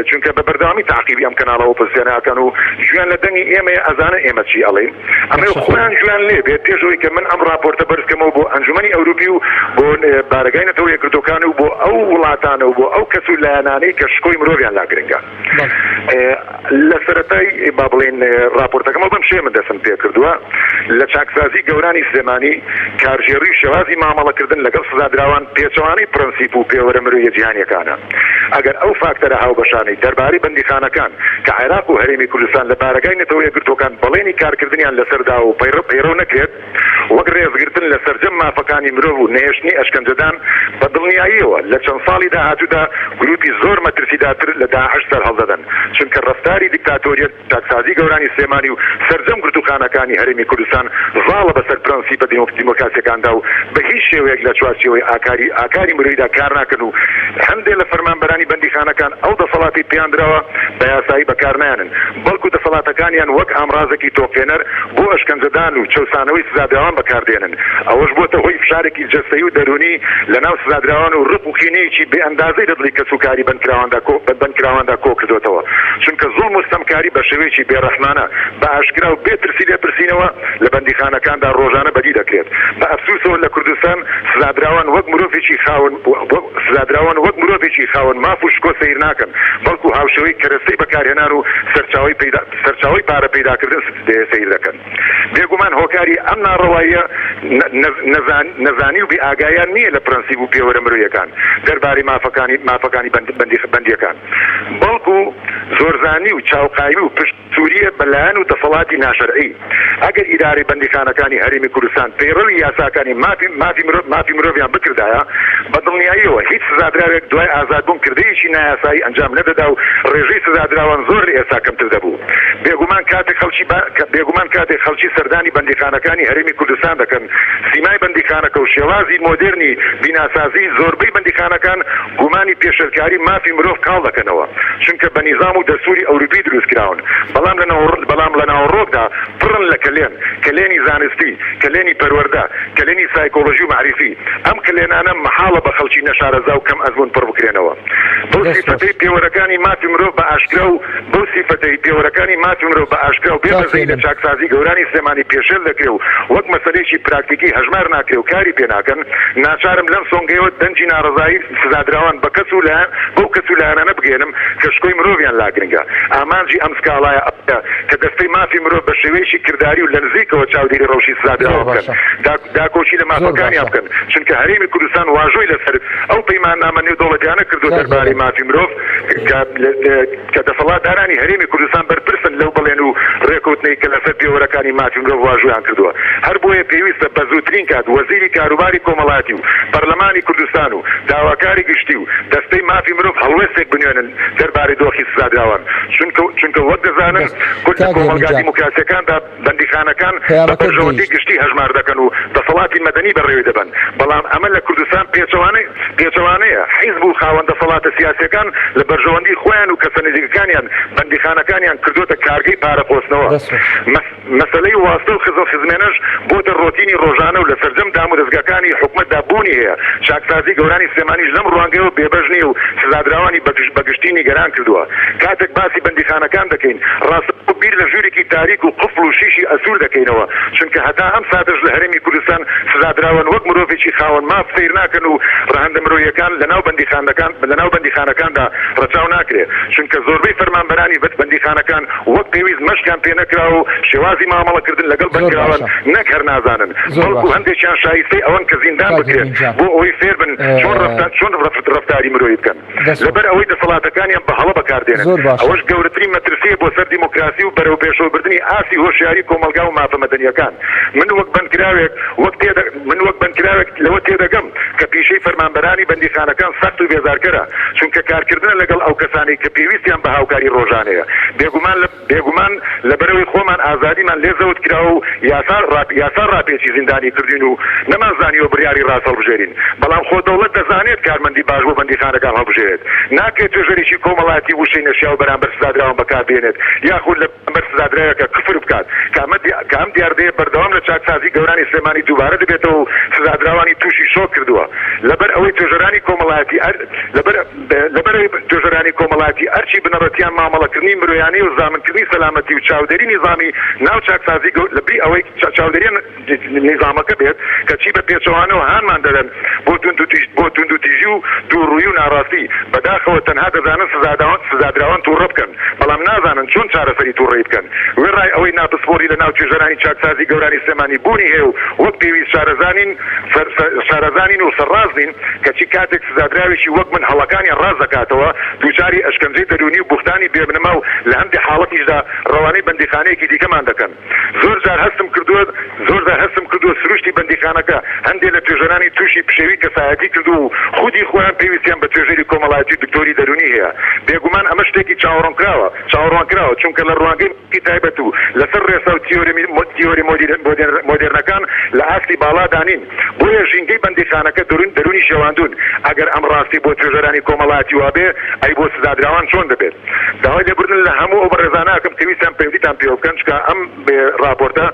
چونکە بە بەردەوامی تعقیبی ئەم کەناڵەوە ئۆپۆزیسیۆنەکان و ژیان لە دەنگی ئێمە ئەزانە ئێمە چی ئەڵێن ئەمە خۆیان ژیان لێ بێت پێشەوەی کە من ئەم راپۆرتە بەرزکەمەوە بۆ ئەنجومەنی ئەوروپی و بۆ بارگای نەتەوە یەکگرتوەکان و بۆ ئەو وڵاتانە و بۆ ئەو کەس و لایەنانەی کە شکۆی مرۆڤیان لا گرنگە لە سەرەتای با بڵێن راپۆرتەکەمە بەم شێمە دەستم پێ کردووە لە چاکسازی گەورانی سلێمانی کارژێڕی و شێوازی مامەڵەکردن لەگەڵ سزادراوان پێچەوانەی پرەنسیپ و پێوەرە مرۆیە جیهانیەکانە ئەگەر ئەو فاکتەرە هاوبەشانەی دەربارەی بەندیخانەکان کە عێراق و هەرێمی کوردستان لە بارگای نەتەوە یەکگرتوەکان بەڵێنی کارکردنیان لەسەردا و پەیڕۆ نەکرێت وەک ڕێزگرتن لە سەرجەم مافەکانی مرۆڤ و نێشتنی ئەشکەنجەدان بە دڵنیاییەوە لە چەند ساڵی داهاتوودا گروپی زۆر مەترسیداتر لە داعش سەرهەڵدەدەن چونکە ڕەفتاری دیکتاتۆریەت چاکسازی گەورانی سلێمانی و سەرجەم گرتوخانەکانی هەرێمی کوردستان ڤاڵە بەسەر پرەنسیپە دیموکراسیەکاندا و بە هیچ شێوەیەک لە چوارچێوەی ئاکاری مرۆڤیدا کار ناکەن و هەندێک لە فەرمانبەرانی بەندیخانەکان ئەو دەسەڵاتی پێیان درراوە بە یاسایی بەکار نایەنن بەڵکو دەسەڵاتەکانیان وەک ئامڕازێکی تۆقێنەر بۆ ئەشکەنجەدان و چەسانەوەی سزادراوان بەکاردێنن ئەوەش بۆتە هۆی فشارێکی جەستەیی و دەرونی لەناو سزادراوان و ڕق و کینەیەکی بێ ئەندازەی دەدڵی کەسوکاری بەندکراواندا کۆ کردوێتەوە چونکە زوڵم و ستەمکاری بە شێوەیەکی بێڕەحمانە بە ئاشکرا و بێترسی لێپرسینەوە لە بەندیخانەکاندا ڕۆژانە بەدی دەکرێت بە ئەفسوسەوە لە کوردستان سزادراوان وەک مرۆڤێکی خاوەن ماف و شکۆ سەیر ناکەن بەڵکو هاوشێوەی کەرەستەی بەکارهێنان و سەرچاوی پارە پەیداکردن سەیر دەکەن بێگومان هۆکاری ئەم ناڕەواییە نەزانی و بێئاگایان نییە لە پرەنسیب و پێوەرە مرۆیەکان دەربارەی مافەکانی بەندیەکان بەڵکو زۆرزانی و چاوقایی و پشت سووریە بەلایەن و دەسەڵاتی ناشەرعی ئەگەر ئیدارەی بەندیخانەکانی هەرێمی کوردستان پەیڕەوی یاساکانی مافی مرۆڤیان بکردایە بە دڵنیاییەوە هیچ سزادراوێک دوای ئازادبوون کردەیەکی نایاسایی ئەنجام نەدەدا و ڕێژەی سزادراوان زۆر لە ئێستا کەمتر دەبوو بێگومان کاتێک خەڵکی سەردانی بەندیخانەکانی هەرێمی کوردستان دەکەن سیمای بەندیخانەکە و شێوازی مۆدرنی بیناسازی زۆربەی بەندیخانەکان گومانی پێشەرکاری مافی مرۆڤ کاڵ دەکەنەوە چونکە بە نیزام و دەستوری ئەوروپی دروستکراون بەڵام لە ناوەڕۆکدا پڕن لە کلێنی زانستی کلێنی پەروەردە کلێنی سایکۆلۆژی و معریفی ئەم کلێنانە مەحاڵە بە خەڵکی نەشارەزا و کەم ئەزمون پڕ بکرێنەوە بەو سیفەتەی پێوەرەکانی مافی مرۆڤ بە ئاشکرا و بێبەزەی لە چاکسازی گەورانی سلێمانی پێشێل دەکرێ و وەک مەسەلەیەکی پراکتیکی هەژمار ناکرێ و کاری پێ ناکەن ناچارم لەم سۆنگەیەوە دەنجی ناڕزایی سزادراوان بەو کەس و لایەنانە بگێنم کە شکۆی مرۆڤیان لاگرنگە ئامانجی ئەم سکاڵایە کە دەستەی مافی مرۆڤ بە شێوەیەکی کردداری و لە نزیکەوە چاودێری ڕەوشی سزادراوە بکەن داکۆچی لە مافەکانیان بکەن چونکە هەرێمی کوردستان واژۆی لەسەر ئەو پەیماننامە نێودەوڵەتیانە کردو دەربارەی مافی مرۆڤ کە دەسەڵاتدارانی هەرێمی کوردستان بەرپرسن لەو بڵێن و ڕێکوتنەی کە لەسەر پێوەرەکانی مافی مرۆڤ واژۆیان کردووە هەر بۆیە پێویستە بە زووترین کات وەزیری کاروباری کۆمەڵاتی و پەرلەمانی کوردستان و داواکاری گشتی و دەستەی مافی مرۆڤ هەڵوێستێک بنوێنن دەربارەی دۆخی سزادراوان چونکە وەک دەزانن کۆمەلگا دیموکراسیەکاندا بەندیخانەکان بە بەرژەوەندی گشتی هەژمار دەکەن و دەسەڵاتی مەدەنی بەڕێوەی دەبن بەڵام ئەمە لە کوردستان پێچەوانەیە حیزب و خاوەن دەسەڵاتە سیاسیەکان لە بەرژەوەندی خۆیان و کەسە نزیکەکانیان بەندیخانەکانیان کردوتە کارگەی پارەخۆستنەوە مەسەلەی واستە و خزمێنەش بۆتە ڕۆتینی ڕۆژانە و لە سەرجەم دام و دەستگاکانی حکومەتدا بوونی هەیە چاکسازی گەورانی سلێمانیش لەم ڕوانگەیەوە بێبەش نیە و سزادراوانی بەگشتی نیگەران کردووە کاتێک باسی بەندیخانەکان دەکەین ڕاستە بیر لە ژوورێکی تاریک و قفڵ و شیشی ئەسوور دەکەینەوە چونکە هەتا ئەم ساتەش لە هەرێمی کوردستان سزادراوان وەک مرۆڤێکی خاوەن ماف سەیر ناکەن و ڕەهەندە مرۆیەکان لەناو بەندیخانەکاندا ڕەچاو ناکرێت چونکە زۆربەی فەرمانبەرانی بەندیخانەکان وەک پێویست مەشکیان پێ نەکرا و شێوازی مامەڵەکردن لەگەڵ بەندکراوان نەک هەر نازانن بەڵکو هەندێکیان شایستەی ئەوەن کە زیندان بکرێن بۆ ئەوەی فێر بن چۆن ڕەفتاری مرۆیی بکەن لەبەر ئەوەی دەسەڵاتەکانیان بە هەڵە بەکاردێنن ئەوەش گەورەترین مەترسیە بۆ سەر دیموکراسی و بەرەو پێشەوەبردننی ئاسی هۆشیاری کۆمەلگا و مافە مەدەنیەکان من وەک بەندکراوێک لەوە تێدەگەم کە پیشەی فەرمانبەرانی بەندیخانەکان سەخت و بێزارکەرە چونکە کارکردنە لەگەڵ ئەو کەسانی کە پێویستیان بە هاوکاری ڕۆژانەیە بێگومان لەبەرەوەی خۆمان ئازادیمان لێزەوت کراوە و یاسا ڕاپێکی زیندانی کردین و نەمانزانیوە بڕیاری ڕاست هەڵبژێرین بەڵام خۆ دەوڵەت دەزانێت کارمەندی باش بۆ بەندیخانەکان هەڵبژێرێت ناکرێت توێژەرێکی کۆمەڵاتی وشەی نەشیا و بەرامبەر سزادراوان بەکاربێنێت یاخود لە بەرامبەر سزادرایەکە کفر بکات کە ئەم دیاردەیە بەردەوام لە چاکسازی گەورانی سلێمانی دووبارە دەبێتەوە و سزادراوانی تووشی شۆک کردووە لەبەر ئەوەی توێژەرانی کۆمەڵاتی ئەرچی بنەڕەتیان مامەڵەکردنی مرۆیانەی و زامنکردنی سەلامەتی و چاودێری نظامی ناو چاکسازی لەبری ئەوەی چاودێری نظامەکە بێت کە چی بە پێچەوانەوە هانمان دەدەن بۆ توندوتیژی و دووڕووی و ناڕاستی بەداخەوە تەنها دەزانن سزادراوان تووڕە بکەن بەڵام نازانن چۆن چارەسەری تووڕێی بکەن وێ ڕای ئەوەی ناپسپۆری لە ناو توێژەرانی چاکسازی گەورانی سلێمانی بوونی هەیە و وەک پێویست شارەزانین و سەرڕازنین کەچی کاتێک سزادراوێکی وەک من هەڵەکانیان ڕاز دەکاتەوە دووچاری ئەشکەنجەی دەرونی و بوختانی بێبنەما و لە هەندی حاڵەتیشدا ڕەوانەی بەندیخانەیەکی دیکەمان دەکەن زۆر جار هەستم کردووە سروشتی بەندیخانەکە هەندێک لە توێژەرانی تووشی پشێوی کەسایەتی کردو و خودی خۆیان پێویستیان بە توێژەری کۆمەڵایەتی دکتۆری دەرونی هەیە بێگومان ئەمە شتێکی چاوەڕوان کراوە چونکە لە ڕوانگەی تایبەت و لەسەر ڕێسا و تیۆری مۆدێرنەکان لە ئاستی باڵا دانین بۆیە ژینگەی بەندیخانەکە دەرونی شێواندون ئەگەر ئەم ڕاستی بۆ توێژەرانی کۆمەڵایەتی وابێ ئەی بۆ سزادراوان چۆن دەبێت داوای لێبوردن لە هەموو ئەو بەڕێزانەکەم کەویستیان پەیوەندیتان پێ بکەن چکە ئەم راپۆرتە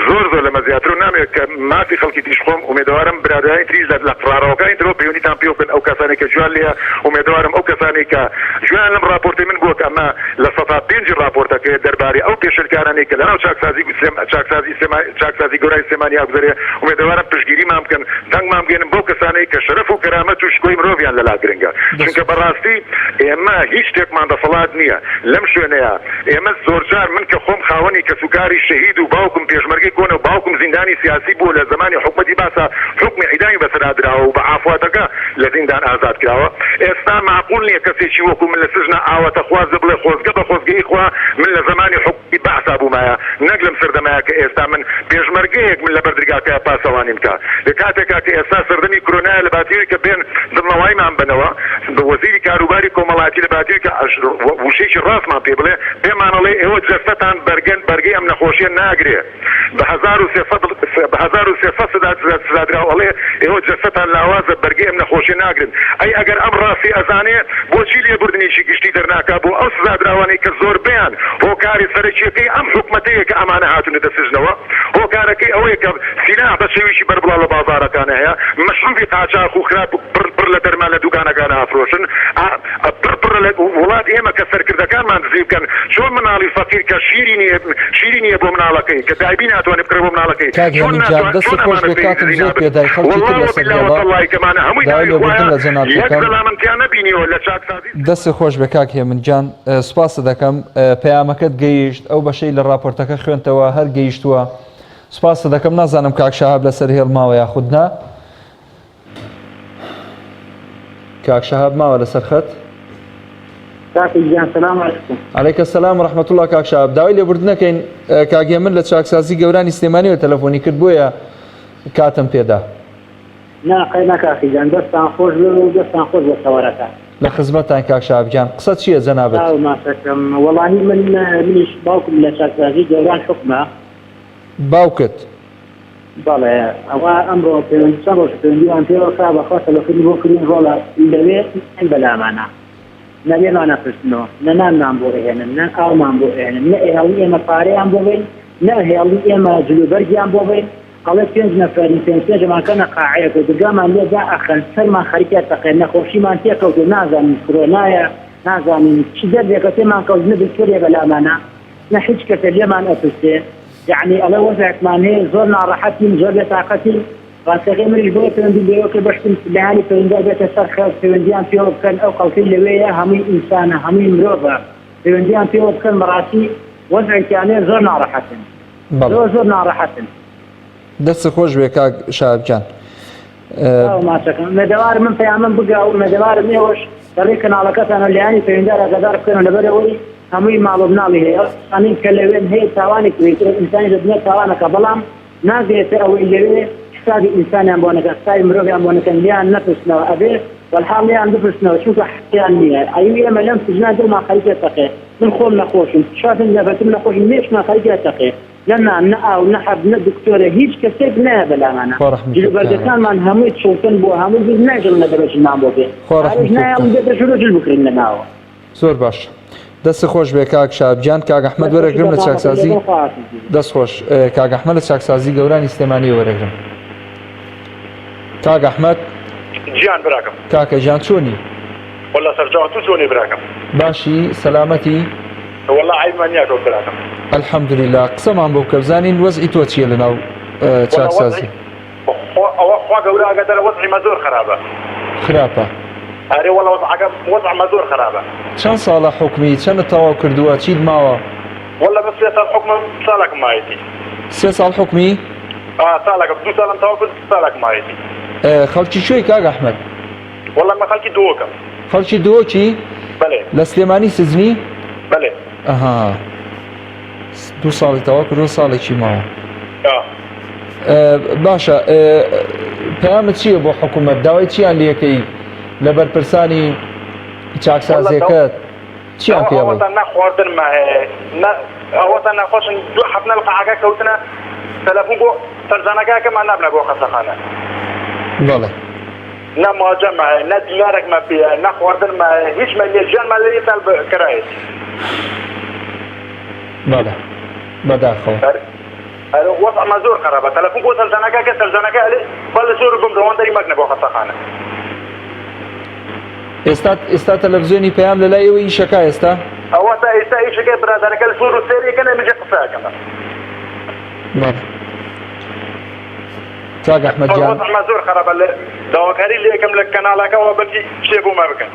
زۆر لەمە زیاتر و نامێت کە مافی خەڵکی دیش خۆم ئومێدەوارم برادرانی تریش لە فراڕەوەکانی ترەوە پەیوەندیتان پێ بکەن ئەو کەسانی کە جوان لێە ئومێدەوارم ئەو کەسانی کە جوان لەم راپۆرتی من بووە کە ئەمە لە سەفا پێنجی راپۆرتەکە دەربارەی ئەو پێشنگارانەی کە لەناو چاکسازی گەورەی سلێمانی ئاگوزەرێ ئومێدەوارم پشتگیریمان بکەن دەنگمان بگەنن بۆ کەسانەی کە شەرەف و کەرامەت و شکۆی مرۆڤیان لەلا گرنگە چونکە بەڕاستی ئێمە هیچ شتێکمان دەسەڵات نییە لەم شوێنەیە ئێمە زۆرجار من کە خۆم خاوەنی کەسوکاری شەهید و باوکم پێشمەرگەی کۆنە و باوکم زیندانی سیاسی بوو لە زمانی حکومەتی باسا حکمی عیدانی بەسەرادراوە و بە عافواتەکە لە زیندان ئازاد کراوە ئێستا معقول نییە کەسێکی وەکو من لە سژنە ئاوەتە خوازە بڵێ خۆزگە بە خۆزگەی خوا من لە زمانی حکومەتی باسا بوومایە نەک لەم سەردەمایە کە ئێستا من پێشمەرگەیەک من لە بەردرگاکە پاسەوانی بکە لە کاتێکا کە ئێستا سەردەمی کۆرۆنایە لە باتیوی کە بێن دڵنەوایمان بنەوە بە وەزیری کاروباری کۆمەڵایەتی لە باتیوی کە وشەیەکی ڕاستمان پێ بڵێ پێمانەڵێ ئێوە جەستەتان بەرگەی ئەم نەخۆشیە ناگرێ بە 1300 سزادراوەڵێ ئێوە جەستەتان لاوازە بەرگەی ئەم نەخۆشیە ناگرن ئەی ئەگەر ئەم ڕاستی ئەزانێ بۆچی لێبوردنێکی گشتی دەرناکا بۆ ئەو سزادراوانەی کە زۆربیان هۆکاری سەرەکیەکەی ئەم حکومەتەیە کە ئەمانە هاتوونە دەسژنەوە هۆکارەکەی ئەوەیە کە سیلاح بە شێویشی بەربڵا لە بازارەکانە هەیە مەشروبی قاچاق و خراپ پڕ لە دەرمان لە دوکانەکانە ئافرۆشن پڕ لە وڵات ئێمە کە سەرکردەکانمان دزی بکەن چۆن مناڵی فەقیر کە شیری نییە بۆ مناڵەکەی کە دایبی ناتوانێت بکرێ بۆ مناڵەکەی دەستی خۆش بێ کاک هێمنجان سوپاسە دەکەم پەیامەکەت گەیشت ئەو بەشەی لە راپۆرتەکە خوێنتەوە هەر گەیشتووە سوپاسە دەکەم نازانم کاک شەهاب لەسەر هێڵماوە یاخود نا کاک شەهاب ماوە لەسەر خەت عەلەیکە سەلام و ڕەحمەتوڵڵا کاک شەهاب داوای لێبوردنەکەین کاک هێمن لە چاکسازی گەورانی سلێمانیەوە تەلەفۆنی کرد بۆیە کاتم پێدا ناقەی نەکاکیجان دەستان خۆش دەستان خۆش بە سەوارەکە لە خزمەتان کاک شەهابجان قسە چییە جەنابەت وەڵاهی منیش باوکم لە چاکسازی گەوران حکمە باوکت بەڵێ ئەوە ئەمڕۆ چەند ڕۆژ پەیوەندیوان پێوەکە بەخوا تەلەفۆنی بۆ کردین ڕۆڵە لەوێ بەلامانە نەبێمان نەپرسنەوە نە نانمان بۆ ئێهێنن نە ئاومان بۆ ئێهێنن نە هێڵی ئێمە پارەیان بۆ بین نە هێڵی ئێمە جلوبەرگیان بۆ بین قەڵێ 5 نەفەری پێنجێژەمانکەنە قاعەیەک و دگامان لێدا ئەخەن سەرمان خەریکە تەقێ نەخۆشیمان تێکەوت و نازانین کۆرۆنایە نازانین چی دەردێکە تێمان کەوت نەبکرێ بەلامانە نە هیچ کەسە لێمان ئەپرسێ یعنی ئەلە وەزعێکمان هەیە زۆر ناڕەحەتین زۆر بێتاقەتین ڕاستەکەی منیش بۆ پەیوەندی لێوەکە بەشتم لەهانی پەیوەندیدا بێتە سەر خەڵک پەیوەندیان پێوە بکەن ئەو خەڵکەی لەوەیە هەمووی ئینسانە هەمووی مرۆڤە پەیوەندیان پێوە بکەن بەڕاستی وەزعێکیانەیە زۆر ناڕەحەتن زۆر ناڕەحەتن دەست خۆش بێ کاک شەهابجان مەدەوار من پەیامم بگا و مەدەوارم نێوەش دەڕێ کەناڵەکەتانە لەیانی پەیوەندیدار ئاگادار بکەنەوە لەبەرەوەی هەمووی ماڵ و مناڵی هەیە ئەمین کە لەوێن هەیە تاوانی کردێت ئینسانی دەبنێ تاوانەکە بەڵام ناگرێتە ئەوەی لەوێ حسابی ئینسانیان بۆ نەکەن حسابی مرۆڤیان بۆ نەکەن لیان نەپرسنەوە ئەبێ بەڵحاڵ لیان بپرسنەوە چونکە حقیان نییە ئەوی ئێمە لەم سجنا دڵمان خەریکە تەقێ من خۆم نەخۆشم شاتن لەبەتم نەخۆشم مێشمان خەریکە تەقێ نە نان نە ئاو نە حەب نە دکتۆرە هیچ کەسێک نایە بەلامانە جلوبەرگەکانمان هەمووی چۆتن بۆ هەموو بیر ناگەڵ نەدەبەچمان بۆ بێ نایڵ دێتە ژۆژل بکرین لەناوە زۆر باش دەست خۆش بێ کاک شەهابجان کاک ئەحمەد وەرەگرم لە چاکسازی دەست خۆش کاک ئەحمەد لە چاکسازی گەورانی سلێمانی وەرەگرم کاک ئەحمەد گیان براکەم کاکە جان چۆنی وەڵا سەرچاوە تو چۆنی براکەم باشی سەلامەتی وەڵا عیبمان نییە تۆ براکەم ئەلحەمدولیلا قسەمان بۆ بکە بزانین وەزعی تۆ چییە لەناو چاکسازی ئەوە خوا گەورە ئاگادارە وەزعیمە زۆر خراپە خراپە ئەرێ وەڵا وەزعمە زۆر خراپە چەند ساڵە حکمی چەندە تەواو کردووە چیت ماوە وەڵا بە 3 ساڵ حکمم ساڵێک مایەتی 3 ساڵ حکمی ساڵێک 2 ساڵم تەواو کرد ساڵێک مایەتی خەڵکی شوێی کاک ئەحمەد وەڵا مە خەڵکی دووەکەم خەڵکی دووە چی بەێ لە سلێمانی سزنی بەێ ئەها 2 ساڵی تەوا کرد ساڵێکی ماوە باشە پەیامت چییە بۆ حکوومەت داوای چیان لەکەی لە بەرپرسانی چاکسازیەکەت چیان پێڵێ نەخواردنمە ئەوەتە نەخۆشن دو حەبنە قەعەکە کەوتنە تەلەفۆن بۆ سەرجانەکەکەمان نابنە بۆ خەستەخانە بەڵێ نە مواجەمە نە دیارێکمە پێ نەخواردنمە هیچ مەلێژیانمە لێ تەل کرایت بەڵێ بەداخەوە وەضعمە زۆر خراپە تەلەفۆن بۆ سەرجانەکە سەرجانەکە بەڵ زۆر بم ڕەوەندەری مەکنە بۆ خەستەخانە ئێستا تەلەڤیزیۆنی پەیام لە لای ئێوە ئیشەکە ئێستا ئەوە تا ئێستا ئیشەکەی برادەرەکە لە سوور و سێریەکە نەمەجێ قسەکەمە چاک ئەحمەد جان وەضعمە زۆر خراپە لە داواکاری لێکەم لە کەناڵەکەەوە بەلکی شتێ بۆ ما بکەن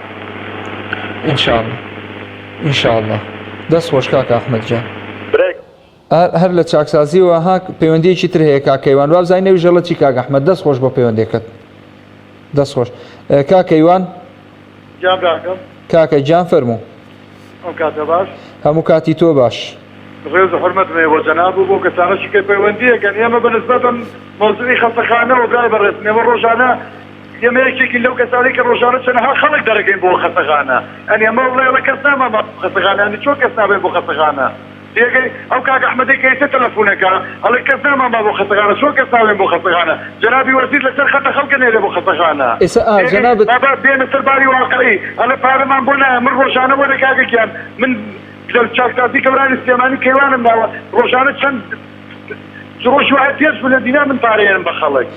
ئینشاءڵڵا دەست خۆش کاکە ئەحمەد جان هەر لە چاکسازیەوە ها پەیوەندیەکی تر هەیە کاکەیوان وابزای نەوی ژەڵە چی کاک ئەحمەد دەست خۆش بۆ پەیوەندێکت دەست خۆش کاکەیوان کاکە گیان فەرموو ئەو کاتە باش هەموو کاتی تۆ باش ڕێز و حرمەتمێ بۆ جەناب و بۆ کەسانەشی کە پەیوەندیەکەن ئێمە بەنسبەتەن مۆزوعی خەستەخانەوە برای بەڕێز ئێمە ڕۆژانە ئێمە یەکێکی لەو کەسانی کە ڕۆژانە چەندەها خەڵک دەرەکەین بۆ خەستەخانە ئەنی ئەمە وڵێ کەس ناما بۆ خەستەخانە ئەنی چۆن کەس نابێت بۆ خەستەخانە دیگەی ئەو کاک ئەحمەدی کە ئێستا تەلەفۆنەکە هەڵی کەس ناما بۆ خەستەخانە چۆن کەس نابێت بۆ خەستەخانە جەنابی وەزیر لەسەر خەتە خەڵکە نێرێ بۆ خەستەخانە بێنە سەر باری واقعی هەڵە پارەمان بۆ نایە من ڕۆژانە وەرە کاکێکیان من چاکسازی کەورانی سلێمانی کەیوانم ناوە ڕۆژانە چەند ڕۆژ وایە پێش بلە دینا من پارەیەم بە خەڵک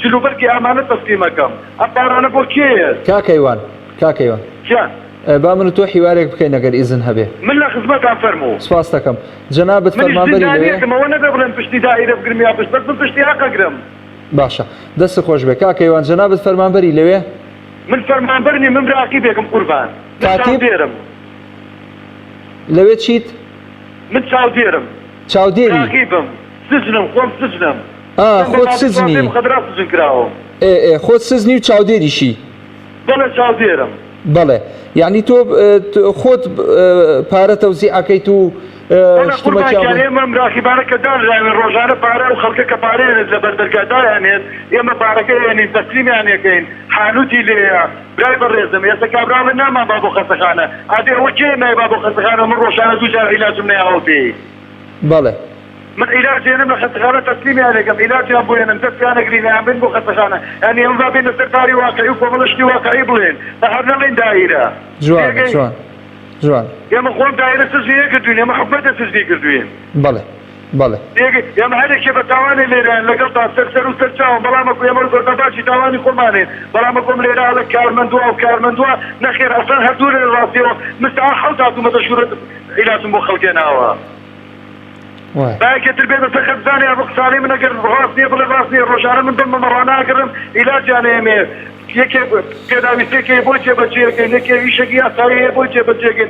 جلوبەرکی ئامانە تەسلیمەکەم ئەم پارانە بۆ کێیە کاکەیوان با من و تۆ حیوارێک بکەین ئەگەر ئیزن هەبێ من لە خزمەتان فەرموو سپاس دەکەم جەنابەت فەرمانبەری لەوێ نەدە بڵێن پشتی دائیرە بگرم یا پشت بەس پشتی حەقەگرم باشە دەست خۆش بێ کاکەیوان جەنابەت فەرمانبەری لەوێ من فەرمانبەرنی من راقیبێکم قوربان کاتیبێرم لەوێ چیت من چاودێرم چاودێری راقیبم سجنم خۆم سجنم خۆت سزنی خەدرا سجن کراوە خۆت سزنی و چاودێریشی بەڵێ چاودێرم بەڵێ یعنی تۆ خۆت پارە تەوزیعەکەیت و ئێمە راقیبانەکە دانراوێن ڕۆژانە پارە و خەڵکە کە پارێنێت لە بەردەرگادایانێت ئێمە پارەکەیانی تەسلیمیانەکەین حانوتی لێیە برای بەڕێزم ئێستا کابرا من نامان با بۆ خەستەخانە ئادێ ئەوە کێ نای با بۆ خەستەخانە من ڕۆژانە دوو جار عیلاجم نەیاوە پێی بەڵێ من علاجێنم لە خەستەخانە تەسلیمیانەکەم علاجیان بۆێنم دەستیانە گرینیان بن بۆ خەستەخانە یعنی ئەمە با بێنە سەر پاری واقعی و کۆمەڵشتی واقعی بڵێن بە هەر نەڵێن دایرە جوان ئێمە خۆم دایرە سزنیە کردوین ئێمە حکومەتە سزنی کردوین بەڵێ ئێمە هەرێکێ بە تاوانی لێرەیان لەگەڵ تا سەر و سەرچاوم بەڵامەکو ئێمە گۆردەباشی تاوانی خۆمانێن بەڵامەکۆم لێرە لە کارمەندووە و کارمەندووە نەخێر ئەسان هەردوو لێ ڕاستیەوە مستعا حەوت هاتوومەتە شوورەت عیلاجم بۆ خەڵکێناوە باەکێتر بێتە سەرخەتزانێ بۆ قسانەی من ئەگەر ڕاست نییە بڵێ ڕاست نییە ڕۆژانە من دڵمە مەڕاناگرم عیلاجیانە ئێمێ یەکێ پێداویستێکی بۆی جێبەجێکەین یەکێ ویشێکی یاساییە بۆی جێبەجێکەین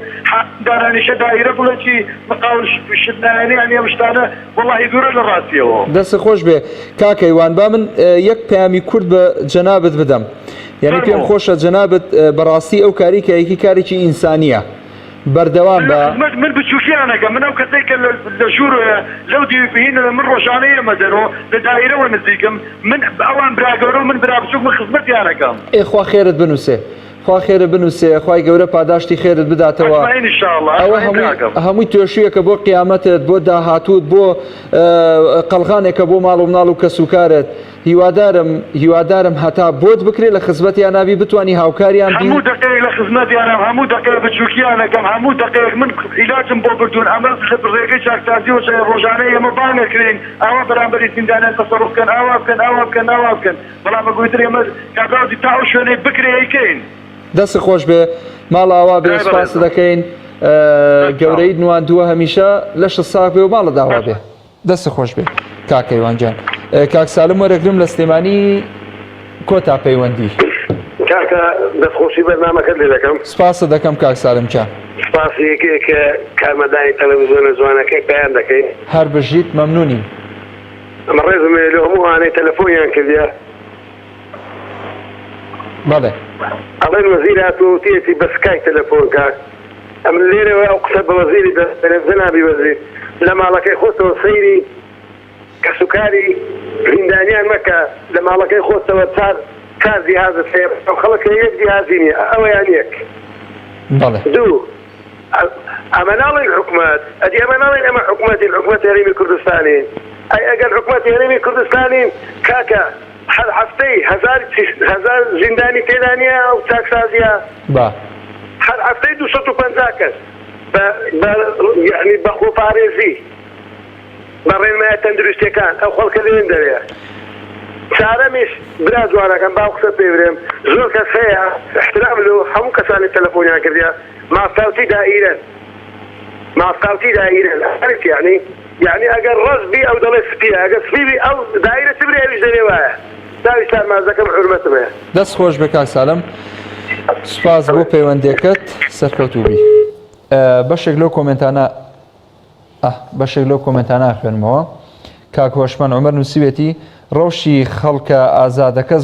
دارانیشە دایرە بڵێکی مقاول شتنایانیان ئێمە شتانە وەڵاهی دوورە لە ڕاستیەوە دەست خۆش بێ کاکەیوان با من یەک پەیامی کورد بە جەنابەت بدەم یعنی پێم خۆشە جەنابەت بەڕاستی ئەو کاریکایەکی کارێکی ئینسانیە بەردەوام بە من بچووکیانەکە من ئەو کەسێکە لە ژوورە لەو دیبینە من ڕۆژانەیە مەدەرەوە لە دایرەوە نزیکم من ئەوان براگەورە من برا بچووک من خزمەتیانەکەم خوا خێرت بنووسێ خوا خێرە بنووسێ خوای گەورە پاداشتی خێرت بداتەوە ئەوە هەمووی توێشویەکە بۆ قیامەتت بۆ داهاتوت بۆ قەڵغانێکە بۆ ماڵ و مناڵ و کەسوکارت هیوادارم هەتا بۆت بکرێت لە خزمەتیان نابی بتوانی هاوکاریان بی هەموو دقەیەک لە خزمەتیانم هەموو دقەیەک بچووکیانەکەم هەموو دقەیەک من عیلاجم بۆ بردوون ئەمە ڕێگەی چاکسازیەوە ڕۆژانەی ئێمە بانەکرێن ئەوە بەرامبەری زیندانیان تەسەڕوف بکەن ئاوا بکەن بەڵام ئەگوتر ئێمە کابراوی تا ئەو شوێنەی بکرێیکەین دەست خۆش بێ ماڵ ئاوا بێ سپاس دەکەین گەورەی نواندووە هەمیشە لەش ساق بێ و ماڵە داوا بێ دەست خۆش بێ کاکەیوانجان کاک سالم وەرەگرم لە سلێمانی کۆتا پەیوەندی کاکە دەستخۆشی بەرنامەکەت لێ دەکەم سپاسە دەکەم کاک سالم چا سپاسی یەکێکە کارمەندانی تەلەڤیزیۆنە جوانەکەی پێیان دەکەین هەر بژیت مەمنونی ئەمە ڕێزم لە هەموو وانەی تەلەفۆنیان کردیا بەڵێ ئەڵێن وەزیر هاتووەتیەتی بە سکای تەلەفۆن کات ئەم لێرەوە ئەو قسە بە وەزیری تەلەڤیزیۆنابی وەزیر لە ماڵەکەی خۆتەوە سەیری کەسوکاری زیندانیان مەکە لە ماڵەکەی خۆتەوە چار جیهازت هەیە ئەو خەڵکە یەک جیهازی نییە ئەوەیان یەک دوو ئەمە ناڵێن حکومەت ئەدی ئەمە ناڵێن ئەمە حکومەتی حکومەت هەرێمی کوردستانین ئەی ئەگەر حکومەتی هەرێمی کوردستانین کاکە هەر هەفتەی هەزار زیندانی تێدا نیە ئەو چاکسازیە هەر هەفتەی 250 کەس یعنی بە خۆپارێزی بە ڕێنمایە تەندروستیەکان ئەو خەڵکە لێن دەوێت چارەمیش برا جوانەکەم باو قسە پێ برێم زۆر کەس هەیە احترام لەو هەموو کەسانی تەلەفۆنیان کردیا مافکاوتی دائیرەن یعنی ئەگەر ڕەزبی ئەو دەڵێ سپیە ئەگەر سپیبی ئەو دائیرە چبرێ ئەویش دەرێ وایە داویستان مازەکەم حورمەتم هەیە دەست خۆش بە کاک سالم سوپاس بۆ پەیوەندیەکەت سەرکەوتوو بی بەشێک لەو کۆمنتانە خوێنمەوە کاک هۆشمان عومەر نووسیوێتی ڕەوشی خەڵکە ئازادەکە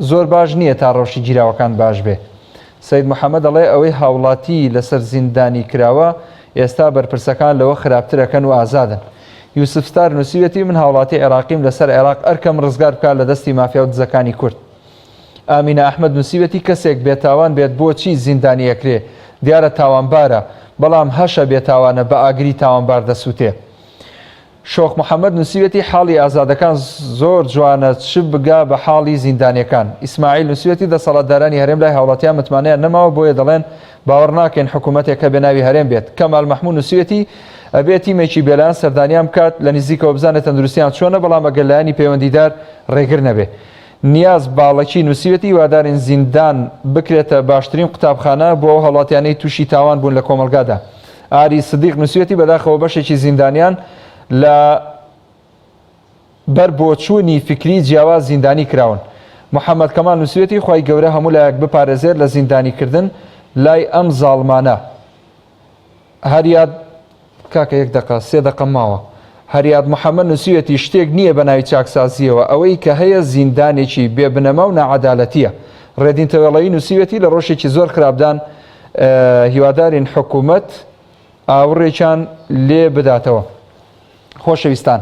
زۆر باش نییە تا ڕەوشی گیراوەکان باش بێ سەید محەممەد دەڵێ ئەوەی هاوڵاتی لەسەر زیندانی کراوە ئێستا بەرپرسەکان لەوە خراپترەکەن و ئازادن یوسف ستار نووسیوێتی من هاوڵاتی عێراقیم لەسەر عێراق ئەرکەم ڕزگار بکات لە دەستی مافیا و دزەکانی کورد ئامینە ئەحمەد نووسیوێتی کەسێک بێتاوان بێت بۆچی زیندانی ئەکرێ دیارە تاوانبارە بەڵام هەشە بێتاوانە بە ئاگری تاوانبار دەسووتێ شۆخ محەممەد نووسیوێتی حاڵی ئازادەکان زۆر جوانە چ بگا بە حاڵی زیندانیەکان ئیسماعیل نووسیوێتی دەسەڵاتدارانی هەرێم لای هاوڵاتیان متمانەیان نەماوە بۆیە دەڵێن باوەڕ ناکەین حکوومەتێکە بە ناوی هەرێم بێت کەمال مەحموود نووسیوێتی ئەبێت تیمێکی بێلایەن سەردانیان بکات لە نزیکەوە بزانێت تەندروستیان چۆنە بەڵام ئەگەر لایەنی پەیوەندیدار ڕێگر نەبێ نیاز باڵەکی نووسیوێتی وادارین زیندان بکرێتە باشترین قوتابخانە بۆ ئەو هەڵاتیانەی تووشی تاوان بوون لە کۆمەلگادا ئاری سدیق نووسیوێتی بەداخەوە بەشێکی زیندانیان لە بەر بۆچوونی فکری جیاواز زیندانی کراون محەممەد کەمال نووسیوێتی خی گەورە هەموو لایەک بپارێزێت لە زیندانیکردن لای ئەم زاڵمانە هەریاد کاکە یەک دقە سێ دقە ماوە هەریاد محەممەد نووسیوێتی شتێک نییە بە ناوی چاکسازیەوە ئەوەی کە هەیە زیندانێکی بێبنەمە و نەعەدالەتیە ڕێدین تەوێڵەیی نووسیوێتی لە ڕۆژێکی زۆر خراپدان هیوادارین حکوومەت ئاوڕێکیان لێ بداتەوە خۆشەویستان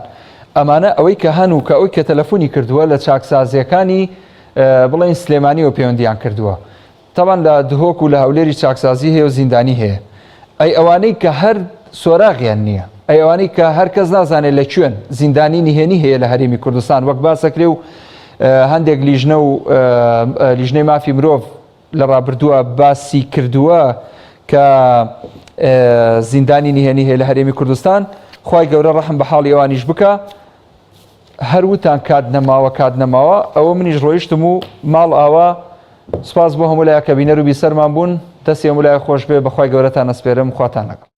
ئەمانە ئەوەی کە هەن و کە ئەوی کە تەلەفۆنی کردووە لە چاکسازیەکانی بڵێن سلێمانیەوە پەیوەندیان کردووە تەوان لە دهۆک و لە هەولێری چاکسازی هەیە و زیندانی هەیە ئەی ئەوانەی کە هەر سۆراغیان نییە ئەی ئەوانەی کە هەر کەس نازانێت لە کوێن زیندانی نهێنی هەیە لە هەرێمی کوردستان وەک باسەکرێ و هەندێک لیژنە و لیژنەی مافی مرۆڤ لە ڕابردووە باسی کردووە کە زیندانی نهێنی هەیە لە هەرێمی کوردستان خی گەورە ڕەحم بە حاڵی ئەوانیش بکە هەروتان کات نەماوە ئەوە منیش ڕۆیشتم و ماڵ ئاوا سوپاس بۆ هەموو لایە کە بینەر و بیسەرمان بوون دەستی هەموو لای خۆش بێ بەخوای گەورەتان ئەسپێرم خواتان لەگەڵ